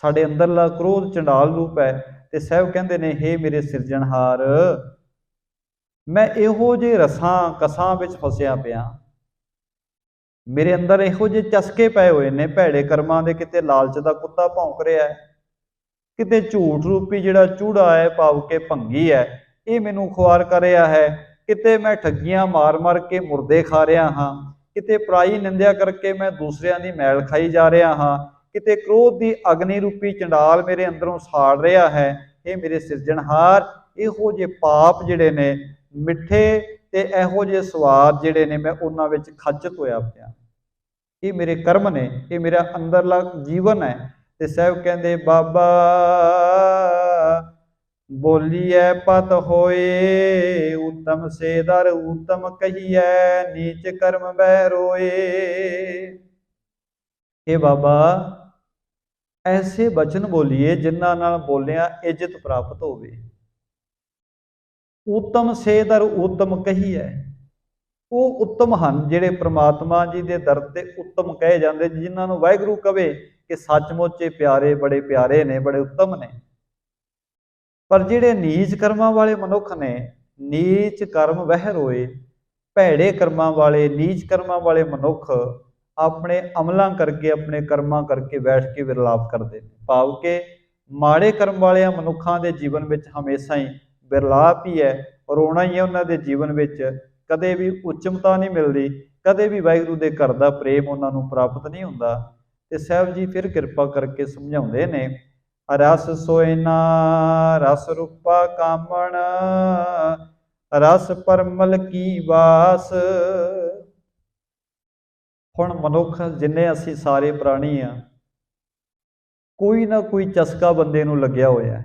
साडे अंदरला क्रोध चंडाल रूप है। ते साहब कहते ने हे मेरे सिरजणहार, मैं इहो जे रसां कसां विच फसिया पिया, मेरे अंदर इहो जे चस्के पए हुए ने भैड़े कर्मां दे, किते लालच दा कुत्ता भौंक रहा है, किते झूठ रूपी जिहड़ा चूड़ा है भाव के भंगी है, ये मैनू खुआर कर रहा है, किते मैं ठगियां मार मार के मुर्दे खा रहा हाँ, किते पराई निंदिया करके मैं दूसरियां दी मैल खाई जा रहा हाँ, किते क्रोध की अग्नि रूपी चंडाल मेरे अंदरों साड़ रहा है। ये मेरे सिरजणहार, इहो जे पाप जिहड़े ने मिठे ते इहो जे स्वाद जिहड़े ने मैं उन्हां विच खचत होया पिया, ये मेरे कर्म ने, ये मेरा अंदरला जीवन है। ते साहब कहते बाबा बोलिए पत होए, उत्तम से दर उत्तम कहिए, नीच कर्म बह रोए। हे बाबा ऐसे बचन बोलिए जिन्हां नाल बोलिया इज्जत प्राप्त होवे। उत्तम से दर उत्तम कहिए, वो उत्तम हन जिहड़े परमात्मा जी के दर ते उत्तम कहे जाते, जिन्हां नूं वाहिगुरू कहे कि सचमुच प्यारे, बड़े प्यारे ने, बड़े उत्तम ने। पर जिहड़े नीच कर्मां वाले मनुख ने, नीच कर्म वह रोए, भैड़े कर्मां वाले नीच कर्मां वाले मनुख अपने अमलों करके, अपने कर्मां करके बैठ के विरलाप करते हैं। भाव के माड़े कर्म वाले मनुखों के जीवन में हमेशा ही विरलाप ही है, रोना ही है। उन्होंने जीवन में कदे भी उच्चमता नहीं मिलती, कदे भी वाहिगुरू के घर का प्रेम उन्होंने प्राप्त नहीं होता। तो साहब जी फिर किरपा करके समझाते ने, रस सोयना रस रूपा कामण, रस परमल की वास। हुण मनुख जिन्ने असी सारे प्राणी हाँ, कोई ना कोई चस्का बंदे नूं लग्या होया है,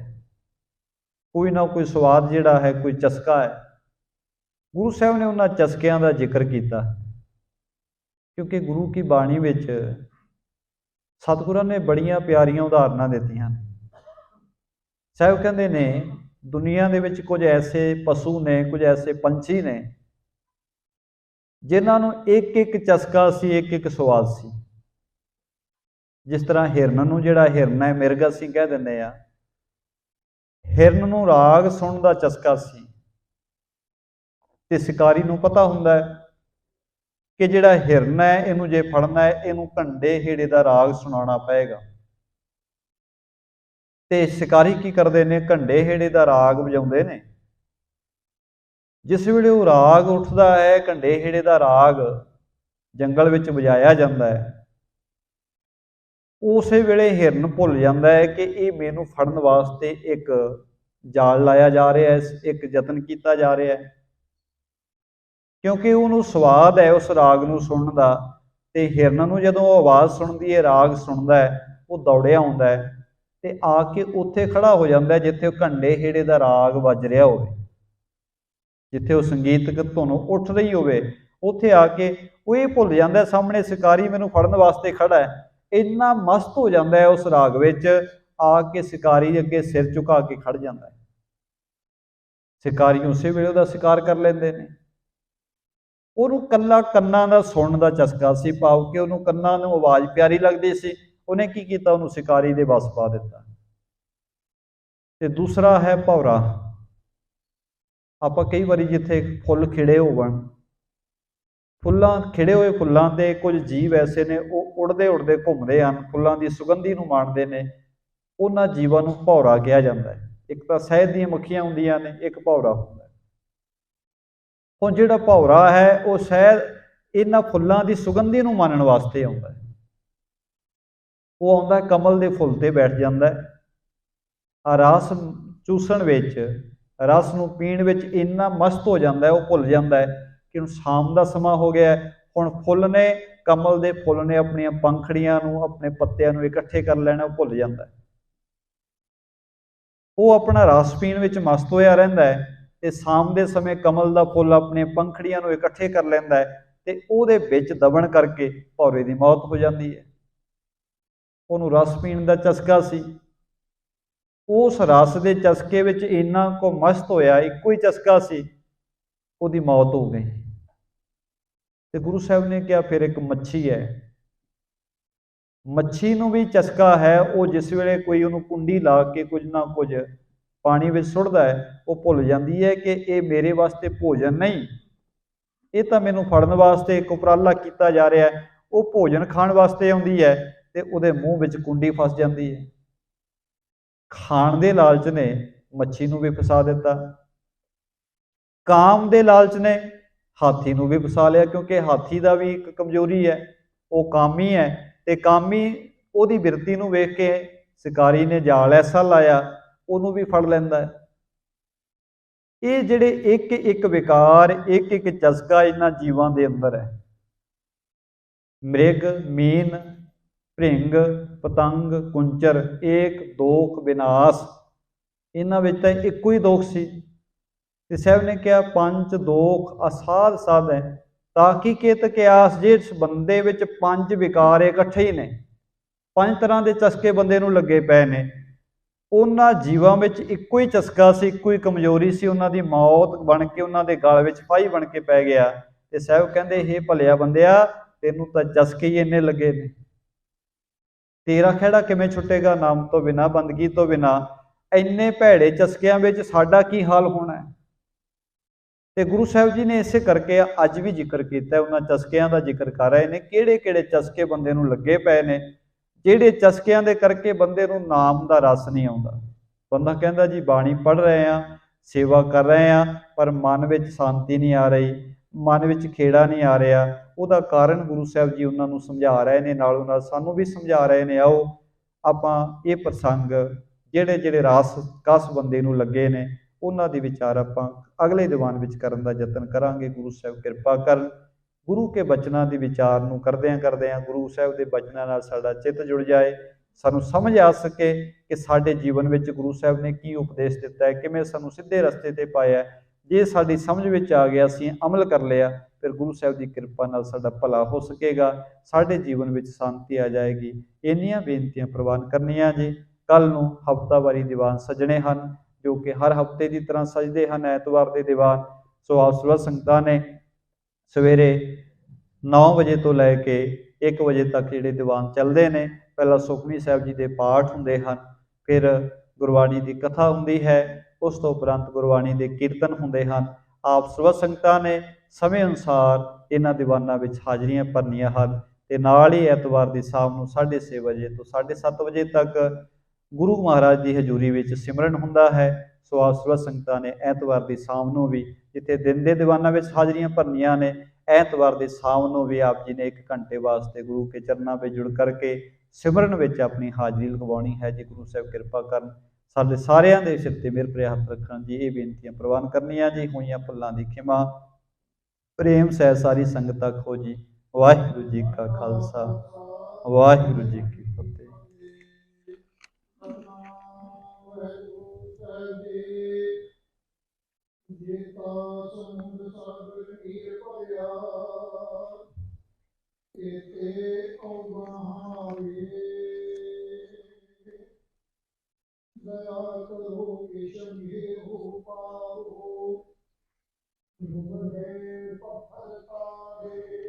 कोई ना कोई स्वाद जिहड़ा है, कोई चस्का है। गुरु साहब ने उन्हां चस्कियां का जिक्र किया, क्योंकि गुरु की बाणी विच सतगुरां ने बड़ियां प्यारियां उदाहरणां दित्तियां ने। साहब कहते ने दुनिया दे विच कुछ ऐसे पशु ने, कुछ ऐसे पंछी ने जिन्हां नूं एक एक चस्का सी, एक एक स्वाद सी। जिस तरह हिरन नूं जिहड़ा हिरन है, मिर्ग असीं कह दिंदे आ, हिरन नूं राग सुणन दा चस्का सी, ते शिकारी नूं पता हुंदा है कि जिहड़ा हिरन है इहनूं जे फड़ना है, इहनूं घंडे हेड़े दा राग सुनाना पएगा। ते शिकारी की करते हैं, घंडे हेड़े का राग वजाते हैं। जिस वेले वो राग उठता है, घंडे हेड़े का राग जंगल में वजाया जाता है, उस वेले हिरन भुल जाता है कि ये मैनू फड़न वास्ते एक जाल लाया जा रहा है, एक यतन किया जा रहा है। क्योंकि उन्होंने स्वाद है उस राग नूं सुनन दा, ते हिरन नूं जदों आवाज़ सुनदी है, राग सुनदा है, वो दौड़िया आउंदा है ते आके उत्थे खड़ा हो जाता है जिथे घंडे हेड़े का राग वज रहा हो, जिथे वो संगीतक धुन उठ रही होवे, उत्थे आके वो ये भुल जाता है सामने शिकारी मैनू फड़न वास्ते खड़ा है। इन्ना मस्त हो जाता है उस राग विच, आके शिकारी अगे सिर झुका के खड़ जाता है। शिकारी उस वेले उहदा शिकार कर लेंदे ने। उहनूं कल्ला कन्नां दा सुणन दा चस्का सी, भाव कि उहनूं कन्नां नूं आवाज़ प्यारी लगदी सी, उन्हें की किया, उन्होंने शिकारी दे वस पा दिता। ते दूसरा है भौरा। ਆਪਾਂ ਕਈ ਵਾਰੀ ਜਿੱਥੇ ਫੁੱਲ ਖਿੜੇ ਹੋਵਣ, ਫੁੱਲਾਂ ਖਿੜੇ ਹੋਏ ਫੁੱਲਾਂ 'ਤੇ ਕੁਝ ਜੀਵ ਐਸੇ ਨੇ ਉਹ ਉੜਦੇ ਉੜਦੇ ਘੁੰਮਦੇ ਹਨ, ਫੁੱਲਾਂ ਦੀ ਸੁਗੰਧੀ ਨੂੰ ਮਾਣਦੇ ਨੇ। ਉਹਨਾਂ ਜੀਵਾਂ ਨੂੰ ਭੌਰਾ ਕਿਹਾ ਜਾਂਦਾ ਹੈ। ਇੱਕ ਤਾਂ ਸ਼ਹਿਦ ਦੀਆਂ ਮੱਖੀਆਂ ਹੁੰਦੀਆਂ ਨੇ, ਇੱਕ ਭੌਰਾ ਹੁੰਦਾ। ਹੁਣ ਜਿਹੜਾ ਭੌਰਾ ਹੈ ਉਹ ਸ਼ਹਿਦ ਇਹਨਾਂ ਫੁੱਲਾਂ ਦੀ ਸੁਗੰਧੀ ਨੂੰ ਮਾਣਨ ਵਾਸਤੇ ਆਉਂਦਾ ਹੈ। ਉਹ ਆਉਂਦਾ ਕਮਲ ਦੇ ਫੁੱਲ 'ਤੇ ਬੈਠ ਜਾਂਦਾ ਹੈ। ਰਸ ਚੂਸਣ ਵਿੱਚ, ਰਸ ਨੂੰ ਪੀਣ ਵਿੱਚ ਇੰਨਾ ਮਸਤ ਹੋ ਜਾਂਦਾ ਹੈ, ਉਹ ਭੁੱਲ ਜਾਂਦਾ ਹੈ ਕਿ ਹੁਣ ਸ਼ਾਮ ਦਾ ਸਮਾਂ ਹੋ ਗਿਆ। ਹੁਣ ਫੁੱਲ ਨੇ, ਕਮਲ ਦੇ ਫੁੱਲ ਨੇ ਆਪਣੀਆਂ ਪੰਖੜੀਆਂ ਨੂੰ, ਆਪਣੇ ਪੱਤਿਆਂ ਨੂੰ ਇਕੱਠੇ ਕਰ ਲੈਣਾ, ਉਹ ਭੁੱਲ ਜਾਂਦਾ ਹੈ। ਉਹ ਆਪਣਾ ਰਸ ਪੀਣ ਵਿੱਚ ਮਸਤ ਹੋਇਆ ਰਹਿੰਦਾ ਹੈ ਤੇ ਸ਼ਾਮ ਦੇ ਸਮੇਂ ਕਮਲ ਦਾ ਫੁੱਲ ਆਪਣੇ ਪੰਖੜੀਆਂ ਨੂੰ ਇਕੱਠੇ ਕਰ ਲੈਂਦਾ ਹੈ ਤੇ ਉਹਦੇ ਵਿੱਚ ਦਬਣ ਕਰਕੇ ਭੌਰੇ ਦੀ ਮੌਤ ਹੋ ਜਾਂਦੀ ਹੈ। ਉਹਨੂੰ ਰਸ ਪੀਣ ਦਾ ਚਸਕਾ ਸੀ, ਉਸ ਰਸ ਦੇ ਚਸਕੇ ਵਿੱਚ ਇੰਨਾ ਕੁ ਮਸਤ ਹੋਇਆ, ਇੱਕੋ ਹੀ ਚਸਕਾ ਸੀ, ਉਹਦੀ ਮੌਤ ਹੋ ਗਈ। ਤੇ ਗੁਰੂ ਸਾਹਿਬ ਨੇ ਕਿਹਾ ਫਿਰ ਇੱਕ ਮੱਛੀ ਹੈ, ਮੱਛੀ ਨੂੰ ਵੀ ਚਸਕਾ ਹੈ। ਉਹ ਜਿਸ ਵੇਲੇ ਕੋਈ ਉਹਨੂੰ ਕੁੰਡੀ ਲਾ ਕੇ ਕੁਝ ਨਾ ਕੁਝ ਪਾਣੀ ਵਿੱਚ ਸੁੱਟਦਾ ਹੈ, ਉਹ ਭੁੱਲ ਜਾਂਦੀ ਹੈ ਕਿ ਇਹ ਮੇਰੇ ਵਾਸਤੇ ਭੋਜਨ ਨਹੀਂ, ਇਹ ਤਾਂ ਮੈਨੂੰ ਫੜਨ ਵਾਸਤੇ ਇੱਕ ਉਪਰਾਲਾ ਕੀਤਾ ਜਾ ਰਿਹਾ ਹੈ। ਉਹ ਭੋਜਨ ਖਾਣ ਵਾਸਤੇ ਆਉਂਦੀ ਹੈ ਤੇ ਉਹਦੇ ਮੂੰਹ ਵਿੱਚ ਕੁੰਡੀ ਫਸ ਜਾਂਦੀ ਹੈ। ਖਾਣ ਦੇ ਲਾਲਚ ਨੇ ਮੱਛੀ ਨੂੰ ਵੀ ਫਸਾ ਦਿੱਤਾ, ਕਾਮ ਦੇ ਲਾਲਚ ਨੇ ਹਾਥੀ ਨੂੰ ਵੀ ਫਸਾ ਲਿਆ, ਕਿਉਂਕਿ ਹਾਥੀ ਦਾ ਵੀ ਇੱਕ ਕਮਜ਼ੋਰੀ ਹੈ, ਉਹ ਕਾਮੀ ਹੈ ਤੇ ਕਾਮੀ ਉਹਦੀ ਬਿਰਤੀ ਨੂੰ ਵੇਖ ਕੇ ਸ਼ਿਕਾਰੀ ਨੇ ਜਾਲ ਐਸਾ ਲਾਇਆ, ਉਹਨੂੰ ਵੀ ਫੜ ਲੈਂਦਾ ਹੈ। ਇਹ ਜਿਹੜੇ ਇੱਕ ਇੱਕ ਵਿਕਾਰ, ਇੱਕ ਇੱਕ ਚਸਕਾ ਇਹਨਾਂ ਜੀਵਾਂ ਦੇ ਅੰਦਰ ਹੈ। ਮ੍ਰਿਗ, ਮੀਨ, ਭ੍ਰਿੰਗ, ਪਤੰਗ, ਕੁੰਚਰ, ਏਕ ਦੋਖ ਵਿਨਾਸ਼, ਇਹਨਾਂ ਵਿੱਚ ਤਾਂ ਇੱਕੋ ਹੀ ਦੋਖ ਸੀ। ਤੇ ਸਾਹਿਬ ਨੇ ਕਿਹਾ ਪੰਜ ਦੋਖ ਅਸਾਧ ਸਾਧ ਹੈ ਤਾਂ ਕਿ ਕਿਤ ਕਿਆਸ, ਜਿਸ ਬੰਦੇ ਵਿੱਚ ਪੰਜ ਵਿਕਾਰ ਇਕੱਠੇ ਹੀ ਨੇ, ਪੰਜ ਤਰ੍ਹਾਂ ਦੇ ਚਸਕੇ ਬੰਦੇ ਨੂੰ ਲੱਗੇ ਪਏ ਨੇ, ਉਹਨਾਂ ਜੀਵਾਂ ਵਿੱਚ ਇੱਕੋ ਹੀ ਚਸਕਾ ਸੀ, ਇੱਕੋ ਹੀ ਕਮਜ਼ੋਰੀ ਸੀ, ਉਹਨਾਂ ਦੀ ਮੌਤ ਬਣ ਕੇ ਉਹਨਾਂ ਦੇ ਗਲ ਵਿੱਚ ਫਾਹੀ ਬਣ ਕੇ ਪੈ ਗਿਆ। ਤੇ ਸਾਹਿਬ ਕਹਿੰਦੇ ਇਹ ਭਲਿਆ ਬੰਦਿਆ, ਤੈਨੂੰ ਤਾਂ ਚਸਕੇ ਹੀ ਇੰਨੇ ਲੱਗੇ ਨੇ, ਤੇਰਾ ਖਹਿੜਾ ਕਿਵੇਂ ਛੁੱਟੇਗਾ ਨਾਮ ਤੋਂ ਬਿਨਾਂ, ਬੰਦਗੀ ਤੋਂ ਬਿਨਾਂ। ਇੰਨੇ ਭੈੜੇ ਚਸਕਿਆਂ ਵਿੱਚ ਸਾਡਾ ਕੀ ਹਾਲ ਹੋਣਾ ਹੈ। ਤੇ ਗੁਰੂ ਸਾਹਿਬ ਜੀ ਨੇ ਇਸੇ ਕਰਕੇ ਅੱਜ ਵੀ ਜ਼ਿਕਰ ਕੀਤਾ, ਉਹਨਾਂ ਚਸਕਿਆਂ ਦਾ ਜ਼ਿਕਰ ਕਰ ਰਹੇ ਨੇ, ਕਿਹੜੇ ਕਿਹੜੇ ਚਸਕੇ ਬੰਦੇ ਨੂੰ ਲੱਗੇ ਪਏ ਨੇ, ਜਿਹੜੇ ਚਸਕਿਆਂ ਦੇ ਕਰਕੇ ਬੰਦੇ ਨੂੰ ਨਾਮ ਦਾ ਰਸ ਨਹੀਂ ਆਉਂਦਾ। ਬੰਦਾ ਕਹਿੰਦਾ ਜੀ ਬਾਣੀ ਪੜ੍ਹ ਰਹੇ ਆ, ਸੇਵਾ ਕਰ ਰਹੇ ਆ, ਪਰ ਮਨ ਵਿੱਚ ਸ਼ਾਂਤੀ ਨਹੀਂ ਆ ਰਹੀ, ਮਨ ਵਿੱਚ ਖੇੜਾ ਨਹੀਂ ਆ ਰਿਹਾ। ਉਹਦਾ ਕਾਰਨ ਗੁਰੂ ਸਾਹਿਬ ਜੀ ਉਹਨਾਂ ਨੂੰ ਸਮਝਾ ਰਹੇ ਨੇ, ਨਾਲੋਂ ਨਾਲ ਸਾਨੂੰ ਵੀ ਸਮਝਾ ਰਹੇ ਨੇ। ਆਓ ਆਪਾਂ ਇਹ ਪ੍ਰਸੰਗ ਜਿਹੜੇ ਜਿਹੜੇ ਰਸ ਕਸ ਬੰਦੇ ਨੂੰ ਲੱਗੇ ਨੇ, ਉਹਨਾਂ ਦੇ ਵਿਚਾਰ ਆਪਾਂ ਅਗਲੇ ਦੀਵਾਨ ਵਿੱਚ ਕਰਨ ਦਾ ਯਤਨ ਕਰਾਂਗੇ। ਗੁਰੂ ਸਾਹਿਬ ਕਿਰਪਾ ਕਰਨ। ਗੁਰੂ ਕੇ ਬਚਨਾਂ ਦੇ ਵਿਚਾਰ ਨੂੰ ਕਰਦਿਆਂ ਕਰਦਿਆਂ ਗੁਰੂ ਸਾਹਿਬ ਦੇ ਬਚਨਾਂ ਨਾਲ ਸਾਡਾ ਚਿੱਤ ਜੁੜ ਜਾਏ, ਸਾਨੂੰ ਸਮਝ ਆ ਸਕੇ ਕਿ ਸਾਡੇ ਜੀਵਨ ਵਿੱਚ ਗੁਰੂ ਸਾਹਿਬ ਨੇ ਕੀ ਉਪਦੇਸ਼ ਦਿੱਤਾ ਹੈ, ਕਿਵੇਂ ਸਾਨੂੰ ਸਿੱਧੇ ਰਸਤੇ 'ਤੇ ਪਾਇਆ। ਜੇ ਸਾਡੀ ਸਮਝ ਵਿੱਚ ਆ ਗਿਆ, ਅਸੀਂ ਅਮਲ ਕਰ ਲਿਆ, ਫਿਰ ਗੁਰੂ ਸਾਹਿਬ ਦੀ ਕਿਰਪਾ ਨਾਲ ਸਾਡਾ ਭਲਾ ਹੋ ਸਕੇਗਾ, ਸਾਡੇ ਜੀਵਨ ਵਿੱਚ ਸ਼ਾਂਤੀ ਆ ਜਾਏਗੀ। ਇੰਨੀਆਂ ਬੇਨਤੀਆਂ ਪ੍ਰਵਾਨ ਕਰਨੀਆਂ ਜੀ। ਕੱਲ੍ਹ ਨੂੰ ਹਫ਼ਤਾਵਾਰੀ ਦੀਵਾਨ ਸਜਣੇ ਹਨ, ਜੋ ਕਿ ਹਰ ਹਫ਼ਤੇ ਦੀ ਤਰ੍ਹਾਂ ਸਜਦੇ ਹਨ ਐਤਵਾਰ ਦੇ ਦੀਵਾਨ। ਸੋ ਆਪ ਸਰਬ ਸੰਗਤਾਂ ਨੇ ਸਵੇਰੇ 9 ਵਜੇ ਤੋਂ ਲੈ ਕੇ 1 ਵਜੇ ਤੱਕ ਜਿਹੜੇ ਦੀਵਾਨ ਚੱਲਦੇ ਨੇ, ਪਹਿਲਾਂ ਸੁਖਮਨੀ ਸਾਹਿਬ ਜੀ ਦੇ ਪਾਠ ਹੁੰਦੇ ਹਨ, ਫਿਰ ਗੁਰਬਾਣੀ ਦੀ ਕਥਾ ਹੁੰਦੀ ਹੈ, ਉਸ ਤੋਂ ਉਪਰੰਤ ਗੁਰਬਾਣੀ ਦੇ ਕੀਰਤਨ ਹੁੰਦੇ ਹਨ। ਆਪ ਸਰਬ ਸੰਗਤਾਂ ਨੇ ਸਮੇਂ ਅਨੁਸਾਰ ਇਹਨਾਂ ਦੀਵਾਨਾਂ ਵਿੱਚ ਹਾਜ਼ਰੀਆਂ ਭਰਨੀਆਂ ਹਨ ਤੇ ਨਾਲ ਹੀ ਐਤਵਾਰ ਦੀ ਸ਼ਾਮ ਨੂੰ 6:30 ਵਜੇ ਤੋਂ 7:30 ਵਜੇ ਤੱਕ ਗੁਰੂ ਮਹਾਰਾਜ ਦੀ ਹਜ਼ੂਰੀ ਵਿੱਚ ਸਿਮਰਨ ਹੁੰਦਾ ਹੈ। ਸੋ ਆਪ ਸਰਬ ਸੰਗਤਾਂ ਨੇ ਐਤਵਾਰ ਦੀ ਸ਼ਾਮ ਨੂੰ ਵੀ, ਜਿੱਥੇ ਦਿਨ ਦੇ ਦੀਵਾਨਾਂ ਵਿੱਚ ਹਾਜ਼ਰੀਆਂ ਭਰਨੀਆਂ ਨੇ, ਐਤਵਾਰ ਦੀ ਸ਼ਾਮ ਨੂੰ ਵੀ ਆਪ ਜੀ ਨੇ 1 ਘੰਟੇ ਵਾਸਤੇ ਗੁਰੂ ਕੇ ਚਰਨਾਂ ਵਿੱਚ ਜੁੜ ਕਰਕੇ ਸਿਮਰਨ ਵਿੱਚ ਆਪਣੀ ਹਾਜ਼ਰੀ ਲਗਵਾਉਣੀ ਹੈ ਜੀ। ਗੁਰੂ ਸਾਹਿਬ ਕਿਰਪਾ ਕਰਨ, ਸਾਡੇ ਸਾਰਿਆਂ ਦੇ ਸਿਰ 'ਤੇ ਮਿਹਰ ਭਰਿਆ ਹੱਥ ਰੱਖਣ ਜੀ। ਇਹ ਬੇਨਤੀਆਂ ਪ੍ਰਵਾਨ ਕਰਨੀਆਂ ਜੀ। ਹੋਈਆਂ ਭੁੱਲਾਂ ਦੀ ਖਿਮਾ ਪ੍ਰੇਮ ਸਹਿ ਸਾਰੀ ਸੰਗਤ ਤੱਕ ਹੋ ਜੀ। ਵਾਹਿਗੁਰੂ ਜੀ ਕਾ ਖਾਲਸਾ, ਵਾਹਿਗੁਰੂ ਜੀ ਕੀ ਫਤਿਹ। ਜੇਤਾ ਸਮੁੰਦ ਸਾਗਰ ਨੀਰ ਭਰਿਆ, ਇਤੇ ਔਗਾਵੇ ਦਇਆ ਕਰੋ ਕਿਸ਼ਮ ਹੀ ਹੋ ਪਾਓ, ਗੁਰੂ ਦੇ ਪੱਥਰ ਤਾਰੇ।